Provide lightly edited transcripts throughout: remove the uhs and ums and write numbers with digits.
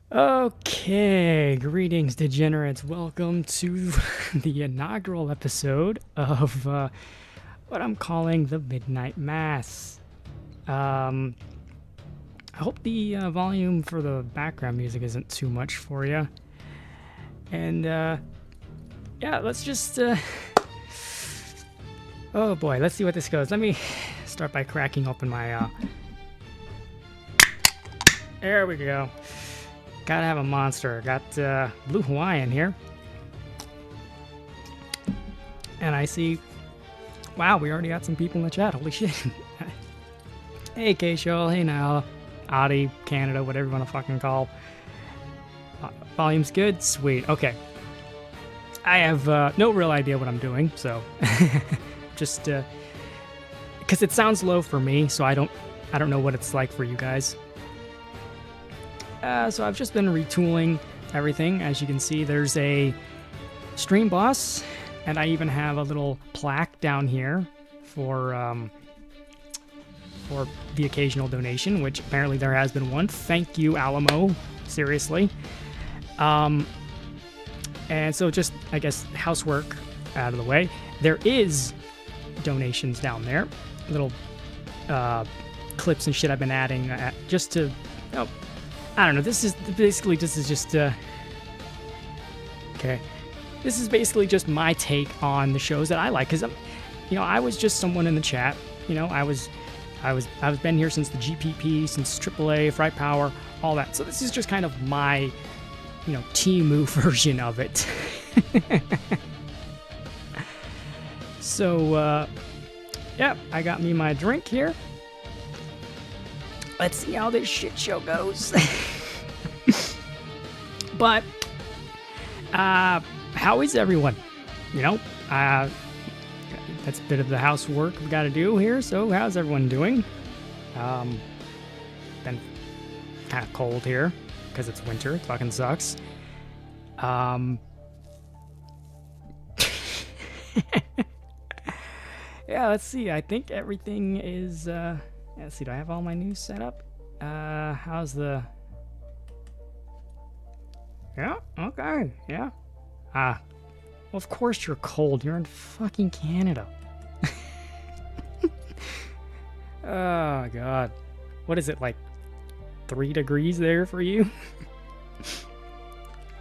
Okay, greetings, degenerates. Welcome to the inaugural episode of what I'm calling the Midnight Mass. I hope the volume for the background music isn't too much for you. And yeah, let's just. Oh boy, let's see what this goes. Let me start by cracking open my. There we go. Gotta have a monster. Got Blue Hawaiian here. And I see... Wow, we already got some people in the chat. Holy shit. Hey, K-Shoal. Hey, now. Audi, Canada, whatever you want to fucking call. Volume's good? Sweet. Okay. I have no real idea what I'm doing, so... just... Because it sounds low for me, so I don't know what it's like for you guys. So I've just been retooling everything. As you can see, there's a stream boss, and I even have a little plaque down here for the occasional donation, which apparently there has been one. Thank you, Alamo. Seriously. And so just, I guess, housework out of the way. There is donations down there. Little clips and shit I've been adding just to... Oh, I don't know, this is just, okay. This is basically just my take on the shows that I like, because, I was just someone in the chat, I've been here since the GPP, since AAA, Fright Power, all that, so this is just kind of my, Temu version of it. So, yeah, I got me my drink here. Let's see how this shit show goes. But, how is everyone? That's a bit of the housework we got to do here. So, how's everyone doing? Been kind of cold here because it's winter. It fucking sucks. Yeah, let's see. I think everything is. Let's see, do I have all my news set up? How's the... Yeah, okay, yeah. Well, of course you're cold. You're in fucking Canada. Oh, God. What is it, like 3 degrees there for you?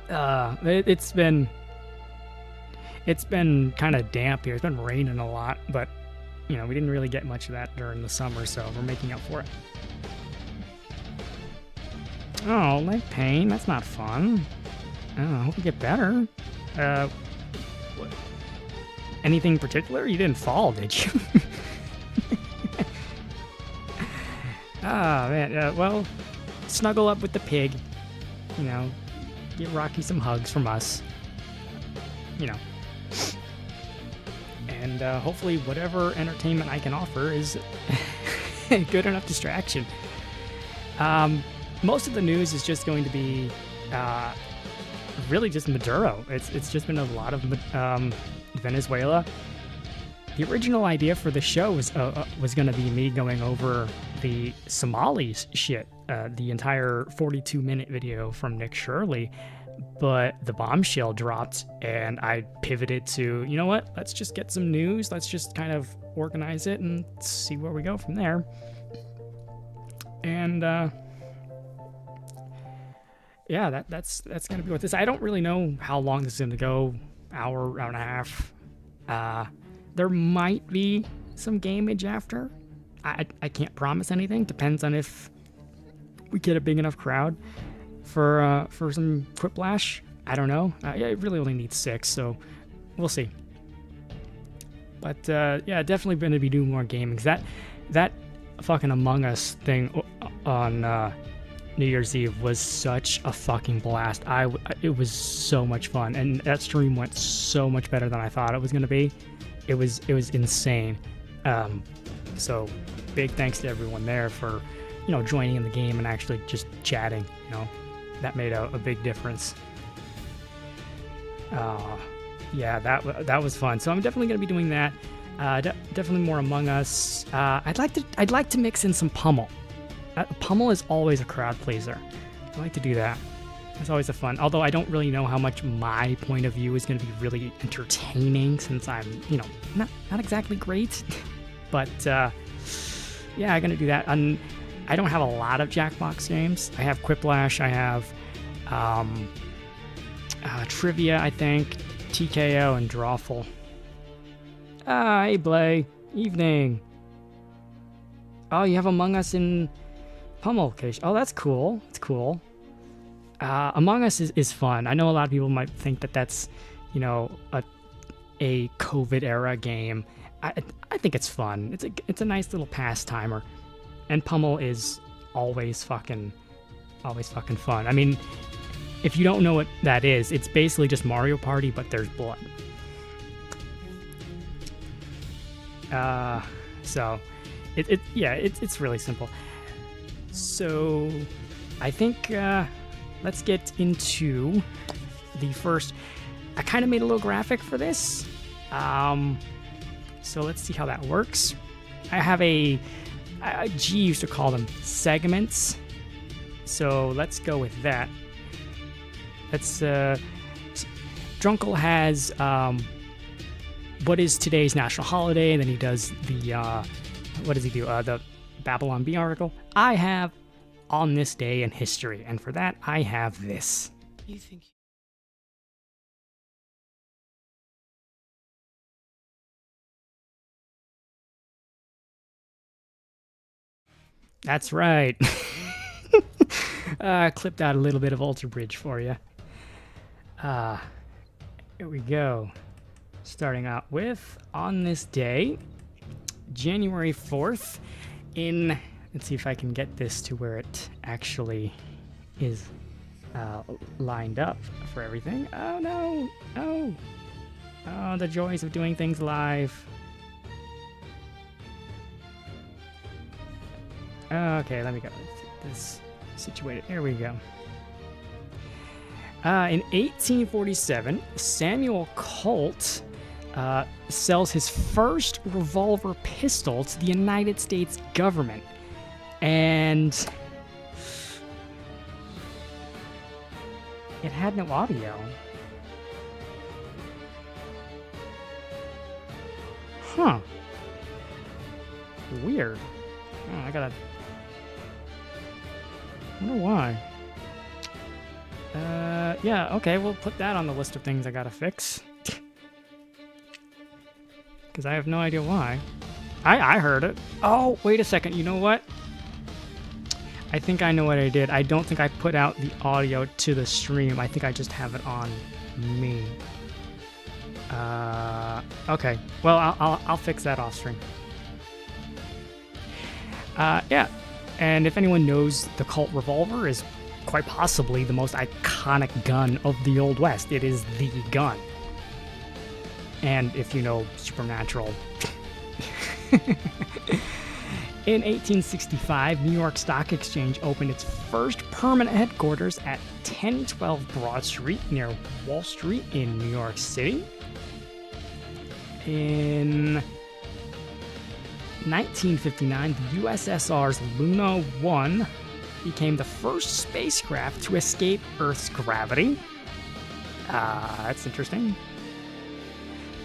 It's been kind of damp here. It's been raining a lot, but... we didn't really get much of that during the summer, so we're making up for it. Oh, leg pain. That's not fun. I hope you get better. What? Anything in particular? You didn't fall, did you? Ah, man. Well, snuggle up with the pig. Give Rocky some hugs from us. And hopefully whatever entertainment I can offer is a good enough distraction. Most of the news is just going to be really just Maduro. It's just been a lot of Venezuela. The original idea for the show was going to be me going over the Somalis shit, the entire 42-minute video from Nick Shirley. But the bombshell dropped, and I pivoted to, you know what? Let's just get some news. Let's just kind of organize it and see where we go from there. And yeah, that's gonna be what this. I don't really know how long this is gonna go. Hour and a half. There might be some gameage after. I can't promise anything. Depends on if we get a big enough crowd for some Quiplash. I don't know. It really only needs 6, so we'll see. But yeah, definitely going to be doing more gaming. That fucking Among Us thing on New Year's Eve was such a fucking blast. It was so much fun, and that stream went so much better than I thought it was going to be. It was insane. So big thanks to everyone there for joining in the game and actually just chatting. That made a big difference. Yeah, that was fun. So I'm definitely going to be doing that. Definitely more Among Us. I'd like to mix in some Pummel. Pummel is always a crowd pleaser. I like to do that. It's always a fun. Although I don't really know how much my point of view is going to be really entertaining, since I'm, you know, not exactly great. But yeah, I'm gonna do that. And I don't have a lot of Jackbox games. I have Quiplash. I have Trivia, I think, TKO, and Drawful. Hey, Blay. Evening. Oh, you have Among Us in Pummel. Oh, that's cool. That's cool. Among Us is fun. I know a lot of people might think that that's, you know, a COVID era game. I think it's fun. It's a nice little pastimer, and Pummel is always fucking fun. I mean, if you don't know what that is, it's basically just Mario Party, but there's blood. So it's really simple. So I think let's get into the first. I kind of made a little graphic for this. So let's see how that works. I have G used to call them segments. So let's go with that. Let's Drunkle has what is today's national holiday, and then he does the what does he do? The Babylon Bee article. I have on this day in history, and for that I have this. You think That's right. Clipped out a little bit of Alter Bridge for you. Here we go. Starting out with, on this day, January 4th, in, let's see if I can get this to where it actually is lined up for everything. Oh no, oh, the joys of doing things live. Okay, let me go. Let's get this situated. Here we go. In 1847, Samuel Colt sells his first revolver pistol to the United States government. And it had no audio. Huh. Weird. Oh, I gotta... I wonder why. Yeah, okay, we'll put that on the list of things I gotta fix. Because I have no idea why. I heard it. Oh, wait a second, you know what? I think I know what I did. I don't think I put out the audio to the stream. I think I just have it on me. Okay. Well, I'll fix that off stream. Yeah. And if anyone knows, the Colt revolver is quite possibly the most iconic gun of the Old West. It is the gun. And if you know Supernatural. In 1865, New York Stock Exchange opened its first permanent headquarters at 1012 Broad Street near Wall Street in New York City. In 1959, the USSR's Luna 1 became the first spacecraft to escape Earth's gravity. That's interesting.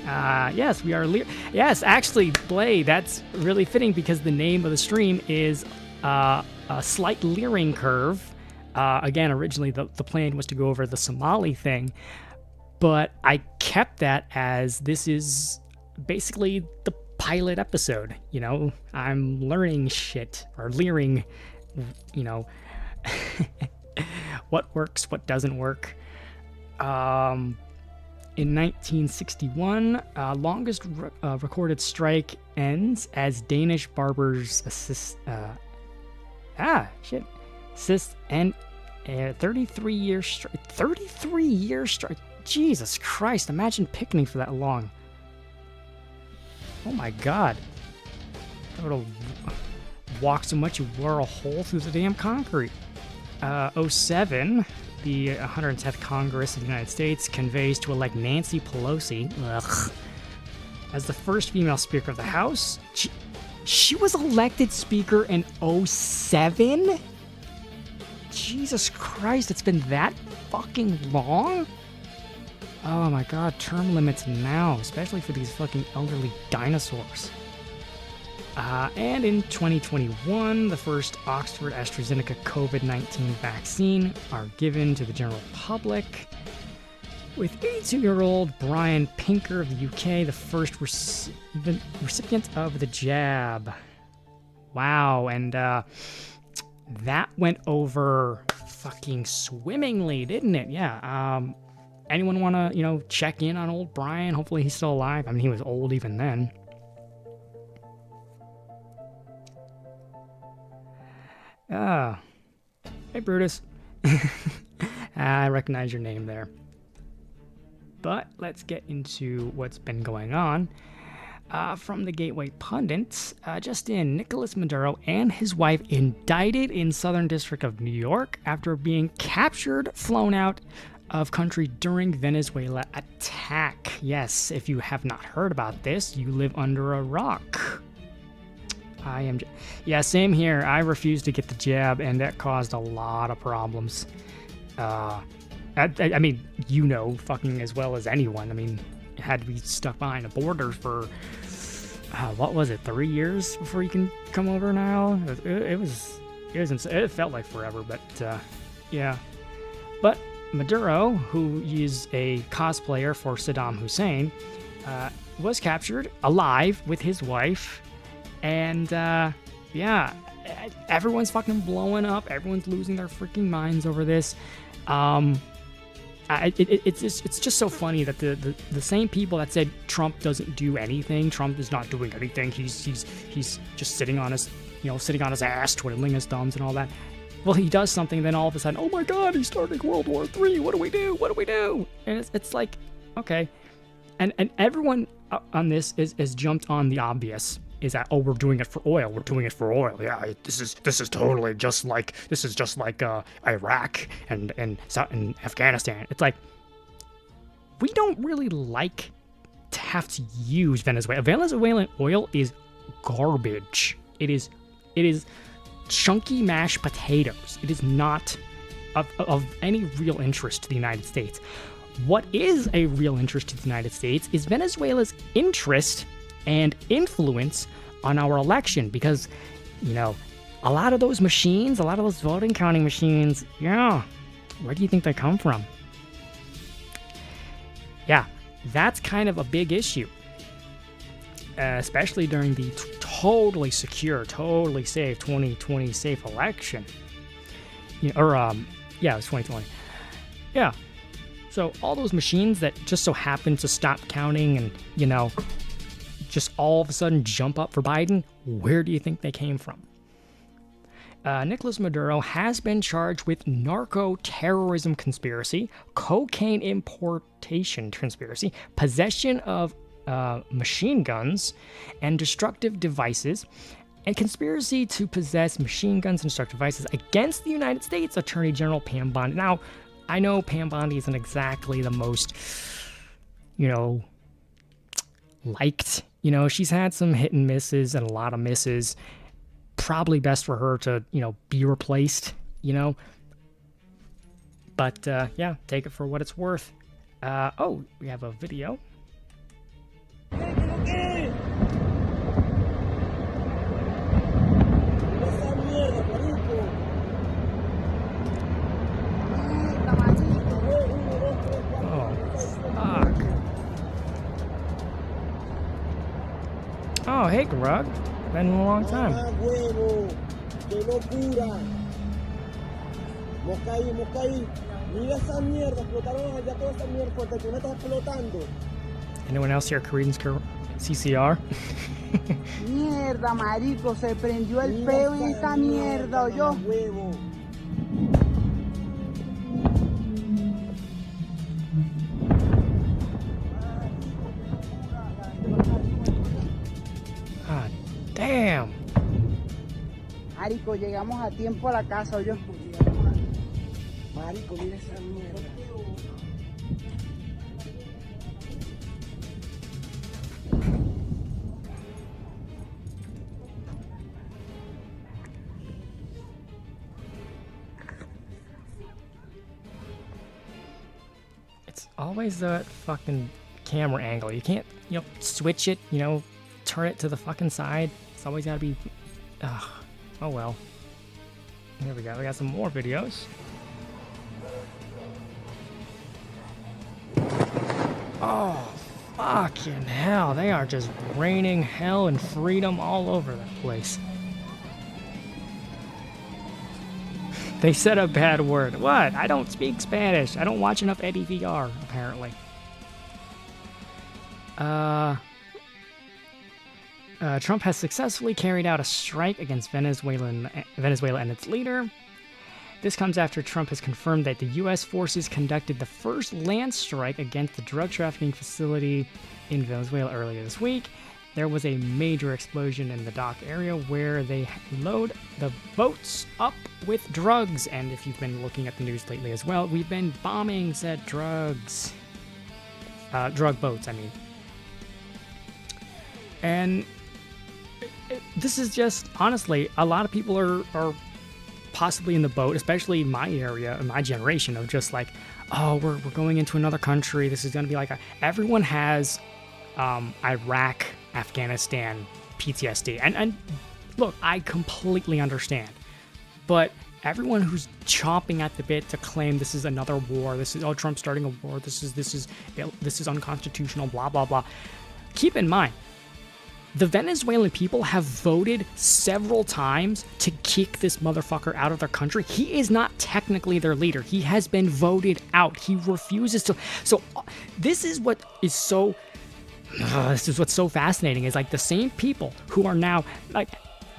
Yes, we are yes, actually, Blade, that's really fitting because the name of the stream is a slight Learing curve. Again, originally the plan was to go over the Somali thing, but I kept that as this is basically the pilot episode. You know, I'm learning shit, or Learing, you know, what works, what doesn't work. In 1961, longest recorded strike ends as Danish barbers assist and 33-year strike. 33-year strike. Jesus Christ! Imagine picnicking for that long. Oh my God! I would have walked so much you wore a hole through the damn concrete. 07. The 110th Congress of the United States conveys to elect Nancy Pelosi as the first female Speaker of the House. She was elected Speaker in 07? Jesus Christ, it's been that fucking long? Oh my god, term limits now, especially for these fucking elderly dinosaurs. And in 2021, the first Oxford AstraZeneca COVID-19 vaccine are given to the general public, with 82-year-old Brian Pinker of the UK the first recipient of the jab. Wow, and that went over fucking swimmingly, didn't it? Yeah. Anyone want to, check in on old Brian? Hopefully he's still alive. I mean, he was old even then. Hey, Brutus. I recognize your name there. But let's get into what's been going on. From the Gateway Pundits, just in, Nicolas Maduro and his wife indicted in Southern District of New York after being captured, flown out of country during Venezuela attack. Yes, if you have not heard about this, you live under a rock. Yeah, same here. I refused to get the jab, and that caused a lot of problems. I mean, fucking as well as anyone. I mean, it had to be stuck behind a border for, what was it, 3 years before you can come over now? It felt like forever, but, yeah. But Maduro, who is a cosplayer for Saddam Hussein, was captured alive with his wife. And, yeah, everyone's fucking blowing up. Everyone's losing their freaking minds over this. It's just so funny that the same people that said Trump doesn't do anything, Trump is not doing anything. He's just sitting on his ass, twiddling his thumbs and all that. Well, he does something, then all of a sudden, oh my God, he's starting World War III. What do we do? What do we do? And it's like, okay, and everyone on this is jumped on the obvious. Is that, oh, we're doing it for oil. We're doing it for oil. Yeah, this is totally just like Iraq and Afghanistan. It's like, we don't really like to have to use Venezuela. Venezuelan oil is garbage. It is chunky mashed potatoes. It is not of any real interest to the United States. What is a real interest to the United States is Venezuela's interest and influence on our election, because, a lot of those machines, a lot of those voting counting machines, yeah, where do you think they come from? Yeah, that's kind of a big issue, especially during the totally secure, totally safe 2020 safe election. It was 2020. Yeah. So all those machines that just so happen to stop counting and, just all of a sudden jump up for Biden, where do you think they came from? Nicolas Maduro has been charged with narco-terrorism conspiracy, cocaine importation conspiracy, possession of machine guns and destructive devices, and conspiracy to possess machine guns and destructive devices against the United States Attorney General Pam Bondi. Now, I know Pam Bondi isn't exactly the most, liked. She's had some hit and misses and a lot of misses. Probably best for her to, be replaced, But, yeah, take it for what it's worth. We have a video. Oh, hey, Grug. Been a long time. Anyone else here Koreans CCR? Mierda, marico, se prendió el peo en esta mierda, ¿oyó? Damn. Marico, llegamos a tiempo a la casa, ¿oyó? Marico, mira esa mierda. It's always the fucking camera angle. You can't, switch it, turn it to the fucking side. It's always gotta be... Ugh. Oh well. Here we go. We got some more videos. Oh, fucking hell. They are just raining hell and freedom all over the place. They said a bad word. What? I don't speak Spanish. I don't watch enough Eddie VR, apparently. Trump has successfully carried out a strike against Venezuela and its leader. This comes after Trump has confirmed that the U.S. forces conducted the first land strike against the drug trafficking facility in Venezuela earlier this week. There was a major explosion in the dock area where they load the boats up with drugs. And if you've been looking at the news lately as well, we've been bombing said drugs. Drug boats, I mean. And this is just, honestly, a lot of people are possibly in the boat, especially my area and my generation, of just like, oh, we're going into another country. This is going to be like everyone has Iraq, Afghanistan, PTSD. And look, I completely understand. But everyone who's chomping at the bit to claim this is another war, this is, oh, Trump's starting a war, this is unconstitutional, blah, blah, blah. Keep in mind, the Venezuelan people have voted several times to kick this motherfucker out of their country. He is not technically their leader. He has been voted out. He refuses to. So this is what is so... this is what's so fascinating, is like the same people who are now... like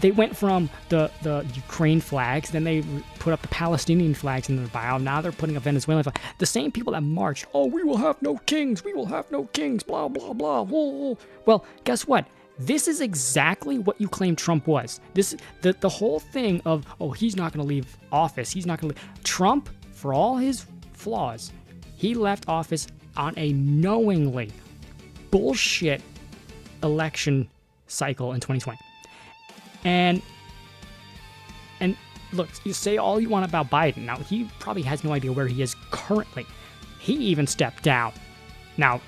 they went from the Ukraine flags, then they put up the Palestinian flags in the bio. Now they're putting a Venezuelan flag. The same people that marched, oh, we will have no kings, we will have no kings, blah, blah, blah. Whoa. Well, guess what? This is exactly what you claim Trump was. The whole thing of, oh, he's not going to leave office. He's not going to leave. Trump, for all his flaws, he left office on a knowingly bullshit election cycle in 2020. And look, you say all you want about Biden. Now, he probably has no idea where he is currently. He even stepped down. Now,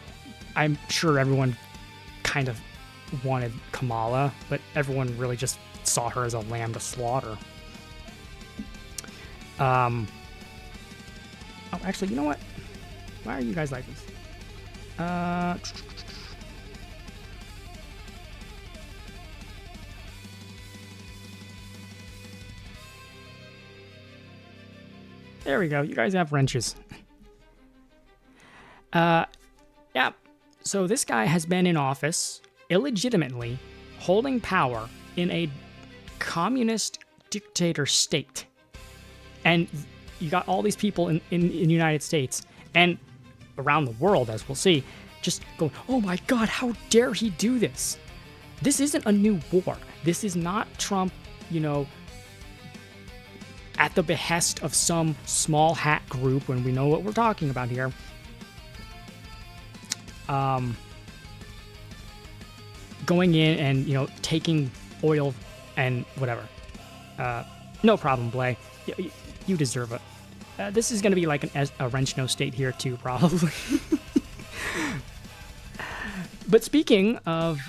I'm sure everyone kind of wanted Kamala, but everyone really just saw her as a lamb to slaughter. Oh, actually, you know what? Why are you guys like this? There we go. You guys have wrenches. Yeah. So this guy has been in office illegitimately, holding power in a communist dictator state. And you got all these people in the United States and around the world, as we'll see, just going, oh my God, how dare he do this? This isn't a new war. This is not Trump, at the behest of some small hat group, when we know what we're talking about here. Going in and, taking oil and whatever. No problem, Blay. You deserve it. This is going to be like a wrench no state here too, probably. But speaking of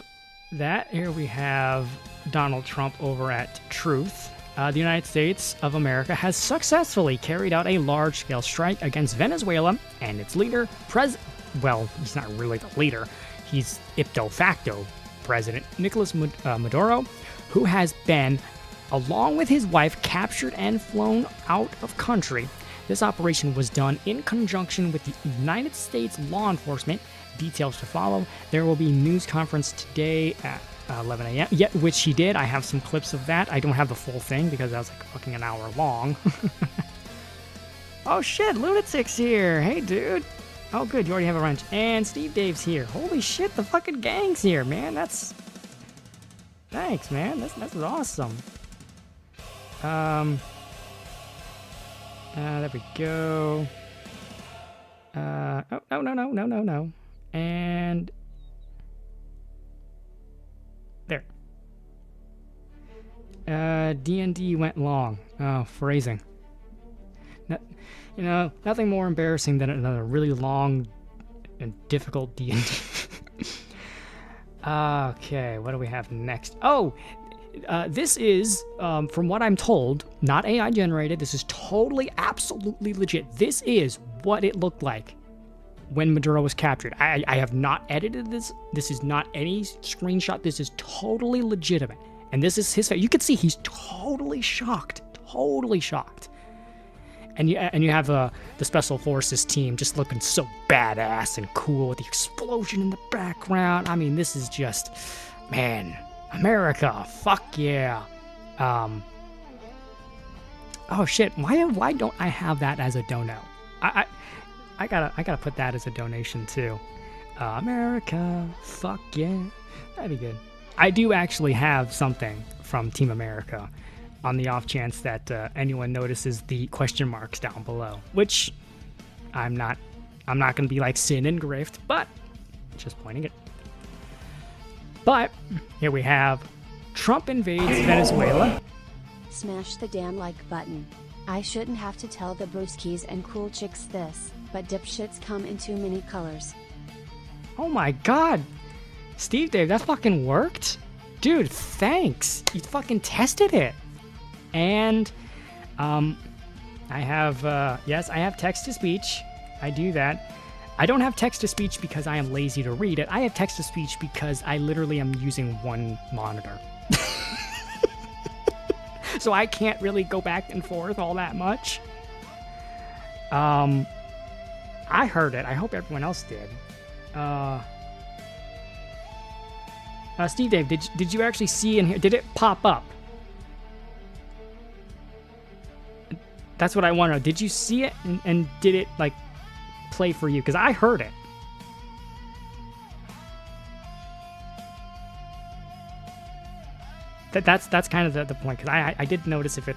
that, here we have Donald Trump over at Truth. The United States of America has successfully carried out a large-scale strike against Venezuela and its leader, well, he's not really the leader. He's ipso facto President Nicolas Maduro, who has been, along with his wife, captured and flown out of country. This operation was done in conjunction with the United States law enforcement. Details to follow. There will be a news conference today at 11 a.m. Yeah, which he did. I have some clips of that. I don't have the full thing because that was like fucking an hour long. Oh shit, Lunatic's here. Hey, dude. Oh, good. You already have a wrench. And Steve Dave's here. Holy shit, the fucking gang's here, man. Thanks, man. That's awesome. There we go. Oh, no. And there. D&D went long. Oh, phrasing. Nothing more embarrassing than another really long and difficult D&D. Okay, what do we have next? Oh, this is, from what I'm told, not AI generated. This is totally, absolutely legit. This is what it looked like when Maduro was captured. I have not edited this. This is not any screenshot. This is totally legitimate. And this is his face. You can see he's totally shocked. Totally shocked. And you have the Special Forces team just looking so badass and cool with the explosion in the background. I mean, this is just, man, America, fuck yeah. Oh shit, why don't I have that as a dono? I gotta put that as a donation too. America, fuck yeah, that'd be good. I do actually have something from Team America, on the off chance that anyone notices the question marks down below, which I'm not gonna be like sin and grift, but just pointing it. But here we have Trump invades Venezuela. Smash the damn like button. I shouldn't have to tell the brewskis and cool chicks this, but dipshits come in too many colors. Oh my god, Steve Dave, that fucking worked? Dude, thanks. You fucking tested it. And I have yes, I have text-to-speech. I do that. I don't have text-to-speech because I am lazy to read it. I have text-to-speech because I literally am using one monitor. So I can't really go back and forth all that much. I heard it. I hope everyone else did. Steve Dave, did you actually see in here? Did it pop up? That's what I want to know. Did you see it and did it like play for you? Because I heard it. That's kind of the point. Because I did notice if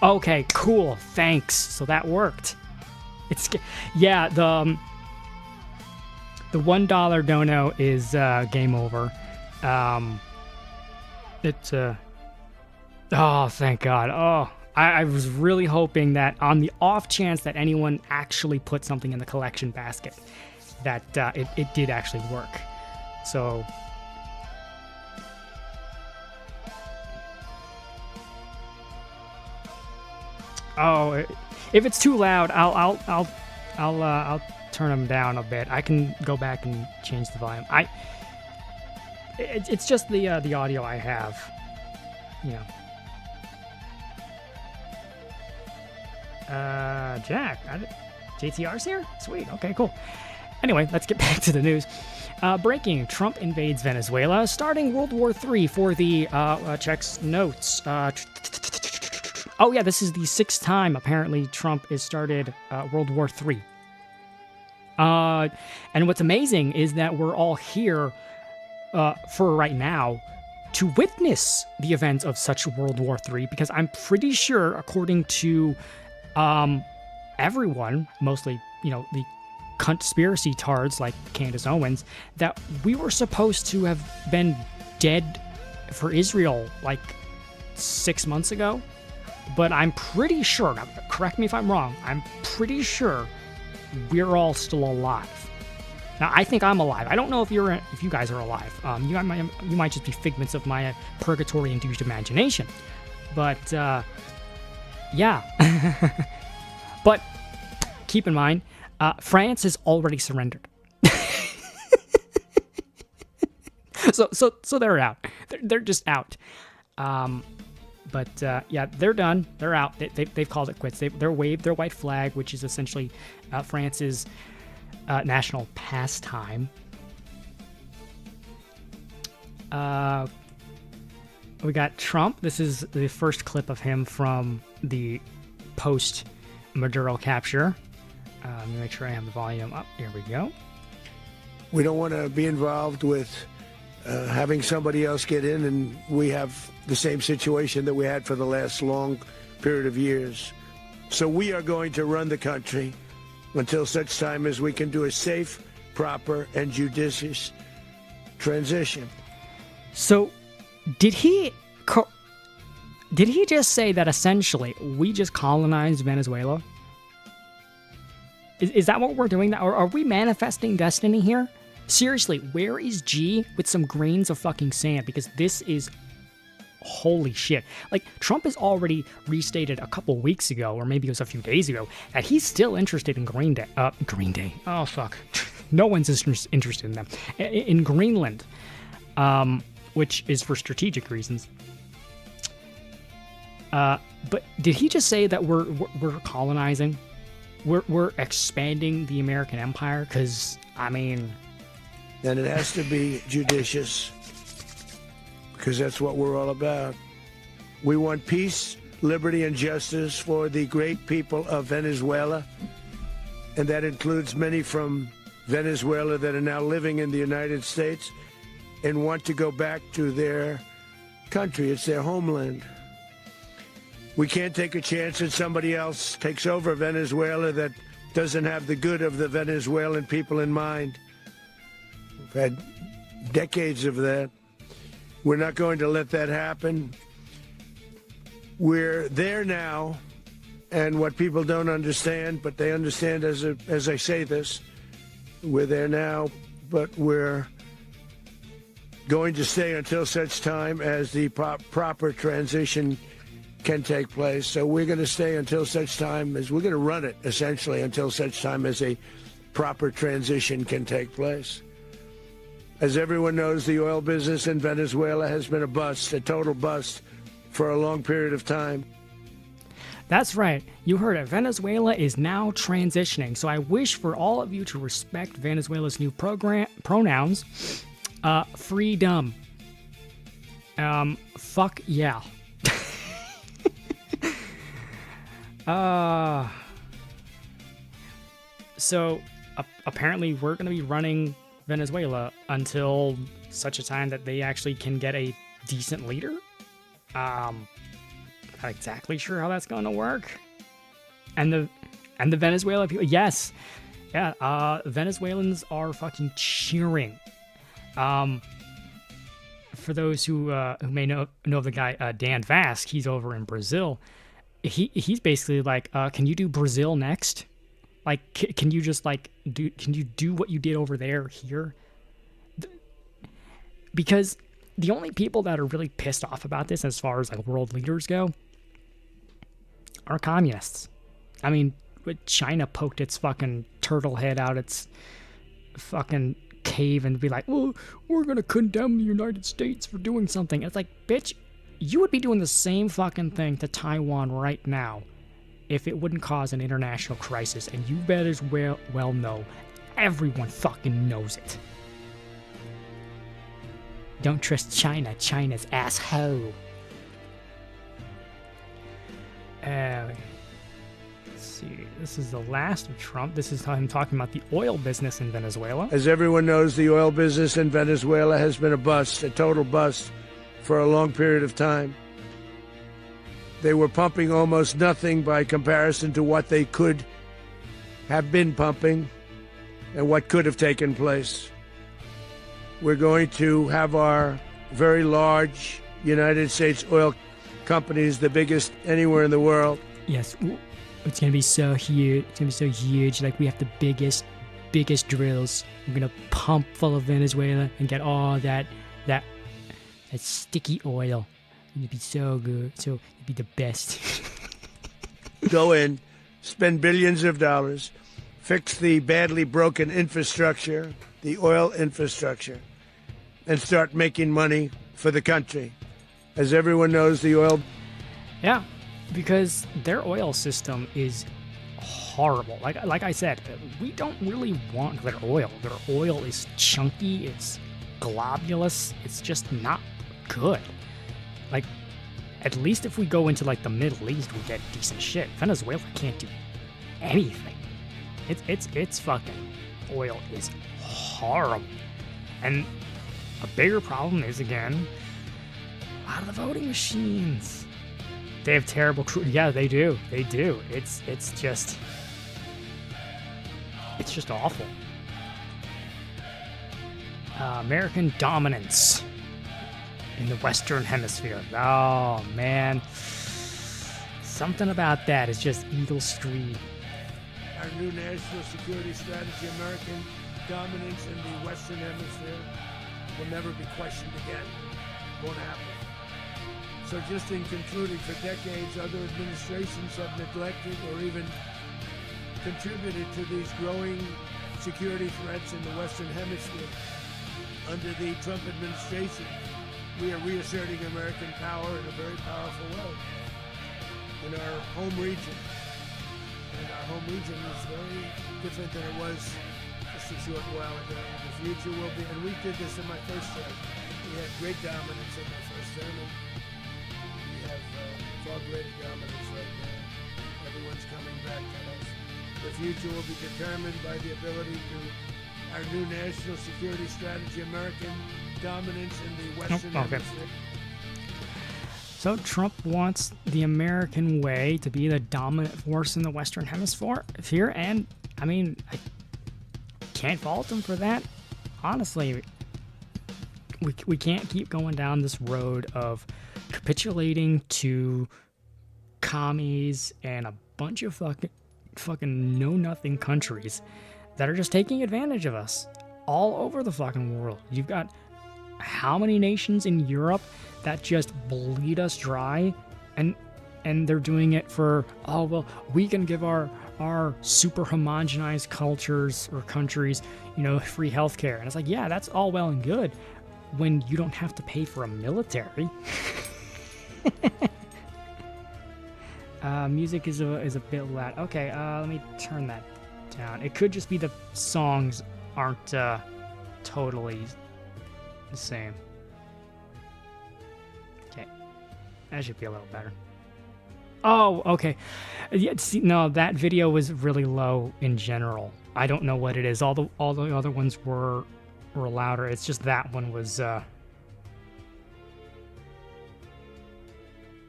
okay, cool, thanks. So that worked. Yeah, the $1 dono is game over. Oh, thank God. Oh, I was really hoping that on the off chance that anyone actually put something in the collection basket, that it did actually work. So, oh, if it's too loud, I'll turn them down a bit. I can go back and change the volume. It's just the audio I have, you know. Jack, JTR's here? Sweet, okay, cool. Anyway, let's get back to the news. Breaking, Trump invades Venezuela, starting World War III for the, checks notes. Oh yeah, this is the 6th time, apparently, Trump has started World War III. And what's amazing is that we're all here, for right now, to witness the events of such World War III, because I'm pretty sure, according to everyone, mostly, the conspiracy tards like Candace Owens, that we were supposed to have been dead for Israel like 6 months ago. But I'm pretty sure, now correct me if I'm wrong, I'm pretty sure we're all still alive. Now, I think I'm alive. I don't know if you guys are alive. You might just be figments of my purgatory-induced imagination. But, yeah. But keep in mind, France has already surrendered. So they're out. They're just out. But yeah, they're done. They're out. They've called it quits. They're waved their white flag, which is essentially France's national pastime. We got Trump. This is the first clip of him from the post-Maduro capture. Let me make sure I have the volume up. Here we go. We don't want to be involved with having somebody else get in, and we have the same situation that we had for the last long period of years. So we are going to run the country until such time as we can do a safe, proper, and judicious transition. So, did he Did he just say that essentially we just colonized Venezuela? Is that what we're doing? Or are we manifesting destiny here? Seriously, where is G with some grains of fucking sand? Because this is holy shit. Like, Trump has already restated a couple weeks ago, or maybe it was a few days ago, that he's still interested in Green Day. Oh, fuck. No one's interested in them. In Greenland, which is for strategic reasons. But did he just say that we're colonizing? We're expanding the American empire? Because, I mean... And it has to be judicious, because that's what we're all about. We want peace, liberty, and justice for the great people of Venezuela, and that includes many from Venezuela that are now living in the United States and want to go back to their country. It's their homeland. We can't take a chance that somebody else takes over Venezuela that doesn't have the good of the Venezuelan people in mind. We've had decades of that. We're not going to let that happen. We're there now, and what people don't understand, but they understand as I say this, we're there now, but we're going to stay until such time as the proper transition can take place. So we're going to stay until such time as we're going to run it, essentially, until such time as a proper transition can take place. As everyone knows, the oil business in Venezuela has been a bust, a total bust, for a long period of time. That's right. You heard it. Venezuela is now transitioning. So I wish for all of you to respect Venezuela's new pronouns. Freedom. Fuck yeah. So apparently we're going to be running Venezuela until such a time that they actually can get a decent leader. Not exactly sure how that's going to work. And the Venezuela people, yes, yeah, Venezuelans are fucking cheering. For those who may know the guy Dan Vasc, he's over in Brazil. He's basically like, can you do Brazil next? Like, can you just like can you do what you did over there here? Because the only people that are really pissed off about this, as far as like world leaders go, are communists. I mean, China poked its fucking turtle head out its fucking cave and be like, well, we're gonna condemn the United States for doing something. It's like, bitch, you would be doing the same fucking thing to Taiwan right now if it wouldn't cause an international crisis, and you better as well know. Everyone fucking knows it. Don't trust China. China's asshole. Let's see. This is the last of Trump. This is him talking about the oil business in Venezuela. As everyone knows, the oil business in Venezuela has been a bust, a total bust, for a long period of time. They were pumping almost nothing by comparison to what they could have been pumping and what could have taken place. We're going to have our very large United States oil companies, the biggest anywhere in the world. Yes, it's going to be so huge. It's going to be so huge. Like, we have the biggest drills. We're going to pump full of Venezuela and get all that sticky oil. It'd be so good. So it'd be the best. Go in, spend billions of dollars, fix the badly broken infrastructure, the oil infrastructure, and start making money for the country. As everyone knows, the oil... Yeah, because their oil system is horrible. Like I said, we don't really want their oil. Their oil is chunky, it's globulous, it's just not good. Like, at least if we go into like the Middle East, we get decent shit. Venezuela can't do anything. It's fucking oil is horrible. And a bigger problem is, again, a lot of the voting machines. They have terrible yeah, they do. They do. It's just awful. American dominance. in the Western Hemisphere. Oh, man. Something about that is just Eagle Street. Our new national security strategy, American dominance in the Western Hemisphere, will never be questioned again. Won't happen. So just in concluding, for decades, other administrations have neglected or even contributed to these growing security threats in the Western Hemisphere. Under the Trump administration, we are reasserting American power in a very powerful way in our home region. And our home region is very different than it was just a short while ago. The future will be, and we did this in my first term. We had great dominance in my first term, and we have far greater dominance right now. Everyone's coming back to us. The future will be determined by the ability to our new national security strategy, American dominance in the Western Hemisphere. So Trump wants the American way to be the dominant force in the Western Hemisphere here, and I mean, I can't fault him for that. Honestly, we can't keep going down this road of capitulating to commies and a bunch of fucking know-nothing countries that are just taking advantage of us all over the fucking world. You've got how many nations in Europe that just bleed us dry, and they're doing it for, oh, well, we can give our super homogenized cultures or countries, free healthcare. And it's like, yeah, that's all well and good when you don't have to pay for a military. Music is a bit loud. Okay, let me turn that down. It could just be the songs aren't totally the same. Okay, that should be a little better. Oh, okay. Yeah, see, no, that video was really low in general. I don't know what it is. All the other ones were louder. It's just that one was.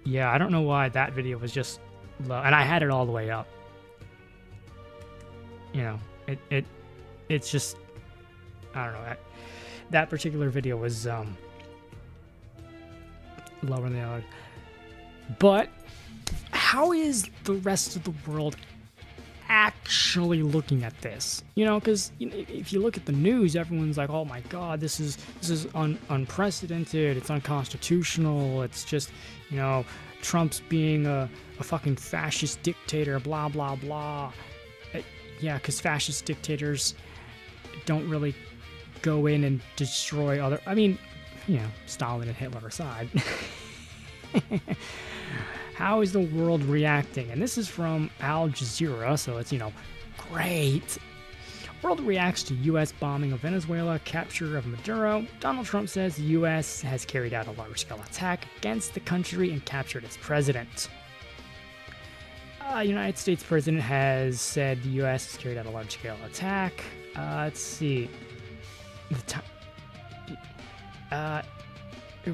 Yeah, I don't know why that video was just low, and I had it all the way up. It's just, I don't know. That particular video was lower than the others. But how is the rest of the world actually looking at this? Because if you look at the news, everyone's like, "Oh my God, this is unprecedented. It's unconstitutional. It's just, Trump's being a fucking fascist dictator. Blah blah blah." Yeah, because fascist dictators don't really go in and destroy other. I mean, Stalin and Hitler aside. How is the world reacting? And this is from Al Jazeera, so it's, great. World reacts to U.S. bombing of Venezuela, capture of Maduro. Donald Trump says the U.S. has carried out a large-scale attack against the country and captured its president. United States president has said the U.S. has carried out a large-scale attack. Let's see.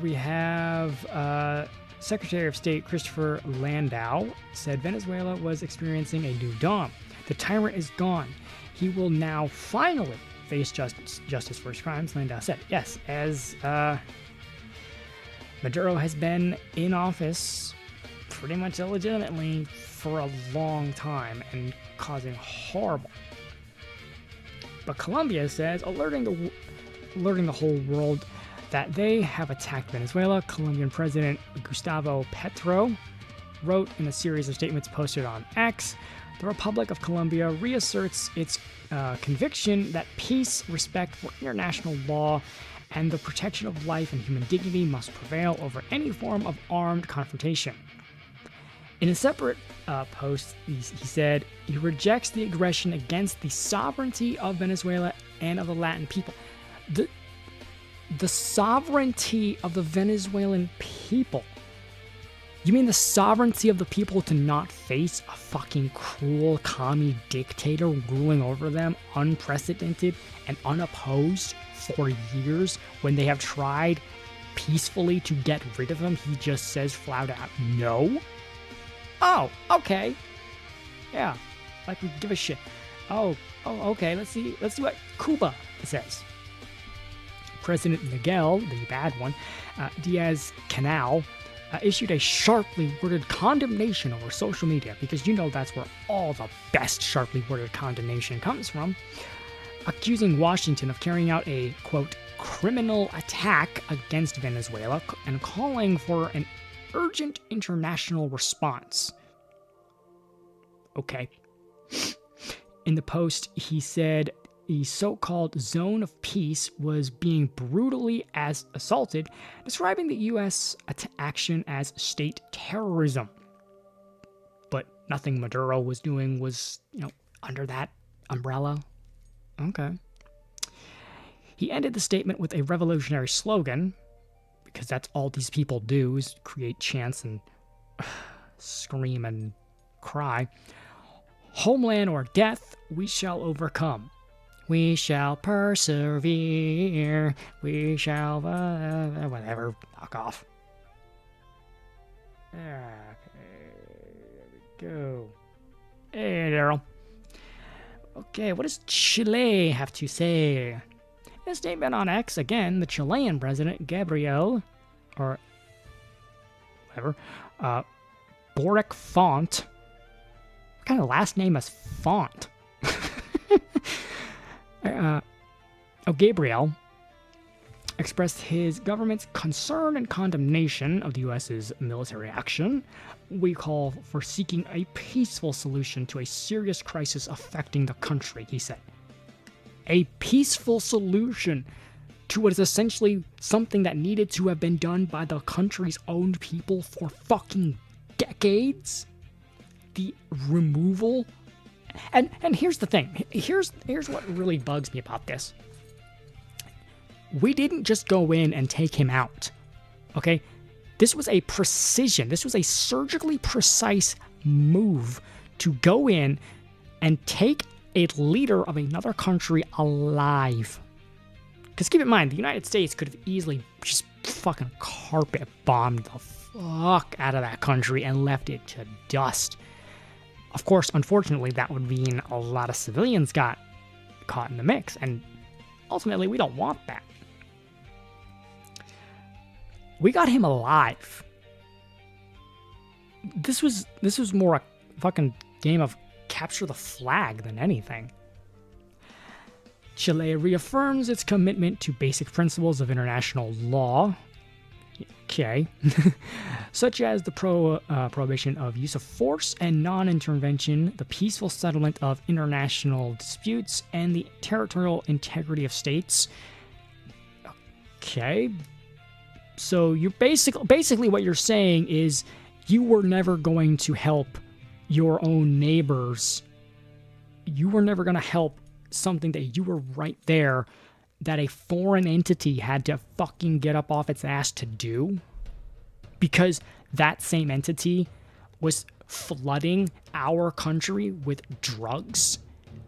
We have Secretary of State Christopher Landau said Venezuela was experiencing a new dawn. The tyrant is gone. He will now finally face justice for his crimes, Landau said. Yes, as Maduro has been in office pretty much illegitimately for a long time and causing horrible. But Colombia says, alerting the whole world that they have attacked Venezuela. Colombian President Gustavo Petro wrote in a series of statements posted on X, the Republic of Colombia reasserts its conviction that peace, respect for international law, and the protection of life and human dignity must prevail over any form of armed confrontation. In a separate post, he said he rejects the aggression against the sovereignty of Venezuela and of the Latin people. The sovereignty of the Venezuelan people. You mean the sovereignty of the people to not face a fucking cruel commie dictator ruling over them, unprecedented and unopposed for years, when they have tried peacefully to get rid of him? He just says flat out, no? Oh, okay. Yeah, like we give a shit. Oh, okay, let's see what Cuba says. President Miguel, the bad one, Diaz-Canel, issued a sharply worded condemnation over social media, because you know that's where all the best sharply worded condemnation comes from, accusing Washington of carrying out a, quote, criminal attack against Venezuela and calling for an urgent international response. Okay. In the post, he said the so-called zone of peace was being brutally assaulted, describing the U.S. action as state terrorism. But nothing Maduro was doing was, under that umbrella. Okay. He ended the statement with a revolutionary slogan, because that's all these people do, is create chants and scream and cry. Homeland or death, we shall overcome. We shall persevere. We shall... whatever. Knock off. Okay, there we go. Hey, Daryl. Okay, what does Chile have to say? In a statement on X, again, the Chilean president, Gabriel, or whatever, Boric Font. What kind of last name is Font? Gabriel expressed his government's concern and condemnation of the U.S.'s military action. We call for seeking a peaceful solution to a serious crisis affecting the country, he said. A peaceful solution to what is essentially something that needed to have been done by the country's own people for fucking decades? The removal. And here's the thing. Here's what really bugs me about this. We didn't just go in and take him out. Okay? This was a precision. This was a surgically precise move to go in and take a leader of another country alive. Because keep in mind, the United States could have easily just fucking carpet bombed the fuck out of that country and left it to dust. Of course, unfortunately, that would mean a lot of civilians got caught in the mix, and ultimately, we don't want that. We got him alive. This was more a fucking game of capture the flag than anything. Chile reaffirms its commitment to basic principles of international law, okay, such as the prohibition of use of force and non-intervention, the peaceful settlement of international disputes, and the territorial integrity of states. Okay, so you're basically what you're saying is you were never going to help your own neighbors. You were never going to help something that you were right there that a foreign entity had to fucking get up off its ass to do, because that same entity was flooding our country with drugs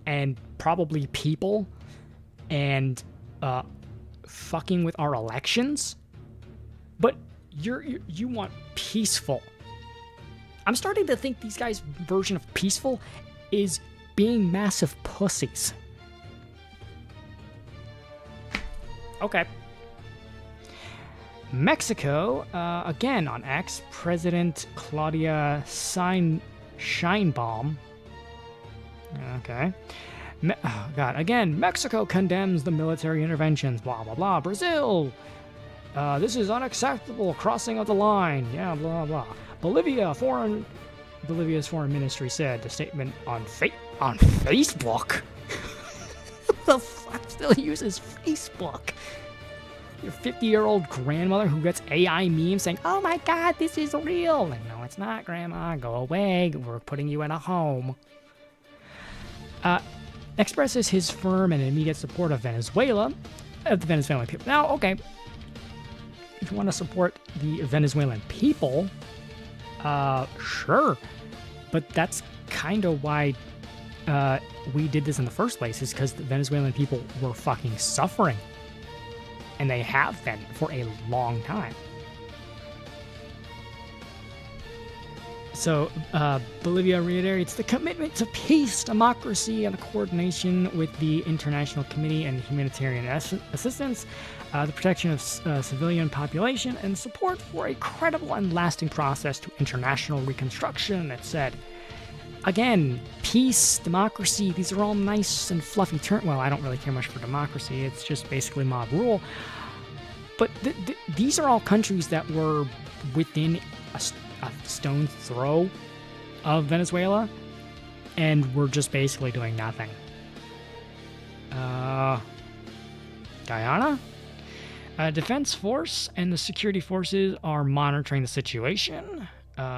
and probably people and fucking with our elections. But you want peaceful. I'm starting to think these guys' version of peaceful is being massive pussies. Okay. Mexico, again on X, President Claudia Sheinbaum. Okay. Oh God, again, Mexico condemns the military interventions, blah, blah, blah. Brazil, this is unacceptable, crossing of the line, yeah, blah, blah. Bolivia's foreign ministry said the statement on Facebook. The fuck still uses Facebook? Your 50-year-old grandmother who gets AI memes saying, "Oh my God, this is real." Like, no, it's not, Grandma. Go away. We're putting you in a home. Expresses his firm and immediate support of Venezuela, of the Venezuelan people. Now, okay, if you want to support the Venezuelan people, sure, but that's kind of why we did this in the first place, is because the Venezuelan people were fucking suffering. And they have been for a long time. So, Bolivia reiterates the commitment to peace, democracy, and the coordination with the International Committee and Humanitarian Assistance. the protection of civilian population, and support for a credible and lasting process to international reconstruction, it said. Again, peace, democracy, these are all nice and fluffy terms. Well, I don't really care much for democracy. It's just basically mob rule. But these are all countries that were within a stone's throw of Venezuela, and we're just basically doing nothing. Guyana? Defense Force and the security forces are monitoring the situation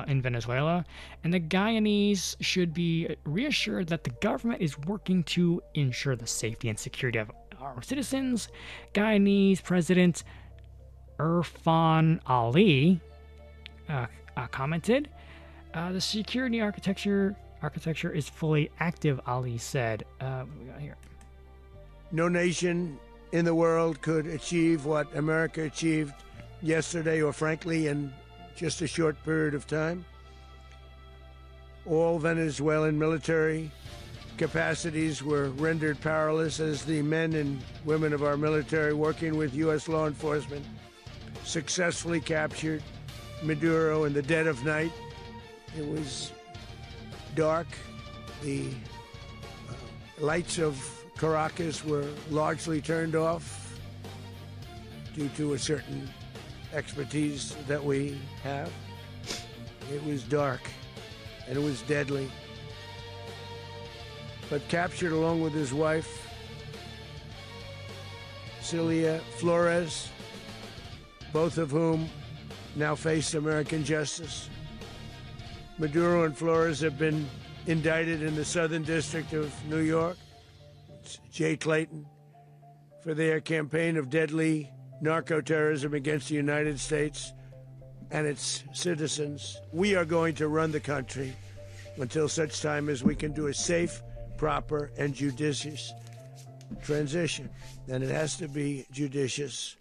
in Venezuela, and the Guyanese should be reassured that the government is working to ensure the safety and security of our citizens. Guyanese President Irfan Ali commented, the security architecture is fully active, Ali said. What we got here? No nation in the world could achieve what America achieved yesterday, or frankly, in just a short period of time. All Venezuelan military capacities were rendered powerless as the men and women of our military, working with U.S. law enforcement, successfully captured Maduro in the dead of night. It was dark. The lights of Caracas were largely turned off due to a certain expertise that we have. It was dark and it was deadly. But captured along with his wife, Celia Flores, both of whom now face American justice. Maduro and Flores have been indicted in the Southern District of New York. It's Jay Clayton, for their campaign of deadly narco-terrorism against the United States and its citizens. We are going to run the country until such time as we can do a safe, proper, and judicious transition. And it has to be judicious,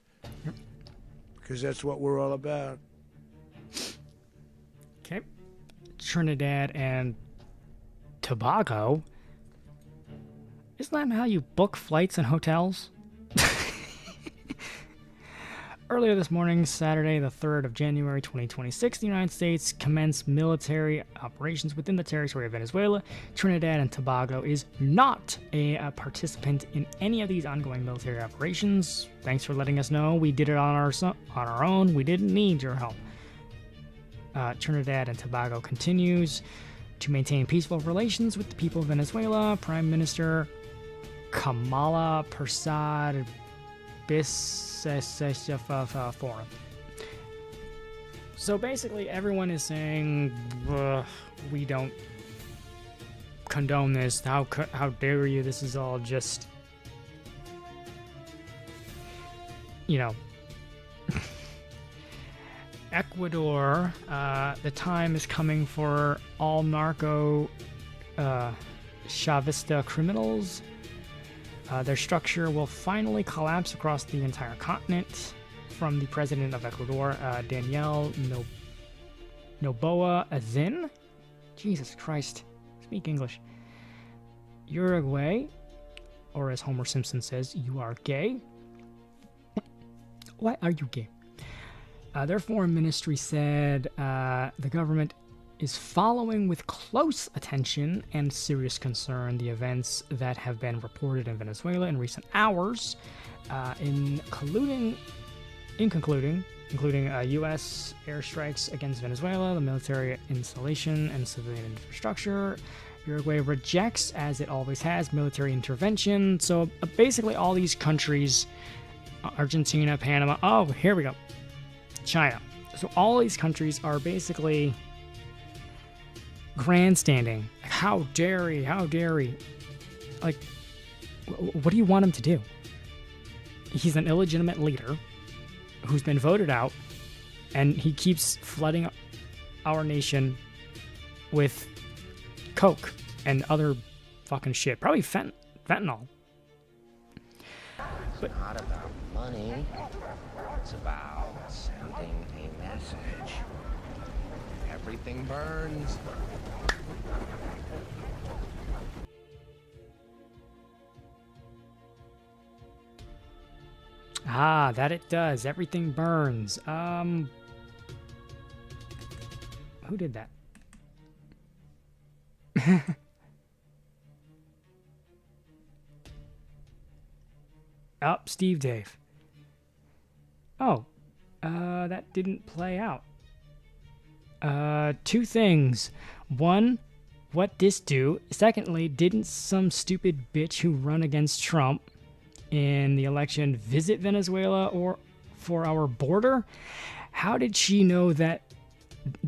because that's what we're all about. Okay. Trinidad and Tobago? Isn't that how you book flights and hotels? Earlier this morning, Saturday, the 3rd of January 2026, the United States commenced military operations within the territory of Venezuela. Trinidad and Tobago is not a participant in any of these ongoing military operations. Thanks for letting us know. We did it on our own. We didn't need your help. Trinidad and Tobago continues to maintain peaceful relations with the people of Venezuela. Prime Minister Kamala Persad Forum. So basically, everyone is saying we don't condone this. How dare you? This is all just, Ecuador. The time is coming for all narco Chavista criminals. Their structure will finally collapse across the entire continent. From the president of Ecuador, Daniel Noboa Azin. Jesus Christ. Speak English. Uruguay, or as Homer Simpson says, you are gay. Why are you gay? Their foreign ministry said the government is following with close attention and serious concern the events that have been reported in Venezuela in recent hours, including U.S. airstrikes against Venezuela, the military installation, and civilian infrastructure. Uruguay rejects, as it always has, military intervention. So basically all these countries, Argentina, Panama, oh, here we go, China. So all these countries are basically grandstanding. How dare he? How dare he? Like, what do you want him to do? He's an illegitimate leader who's been voted out, and he keeps flooding our nation with coke and other fucking shit. Probably fentanyl. It's not about money. It's about sending a message. Everything burns. Ah, that it does. Everything burns. Who did that? Oh, Steve Dave. Oh, that didn't play out. Two things. One, what this do? Secondly, didn't some stupid bitch who run against Trump in the election visit Venezuela or for our border? How did she know that?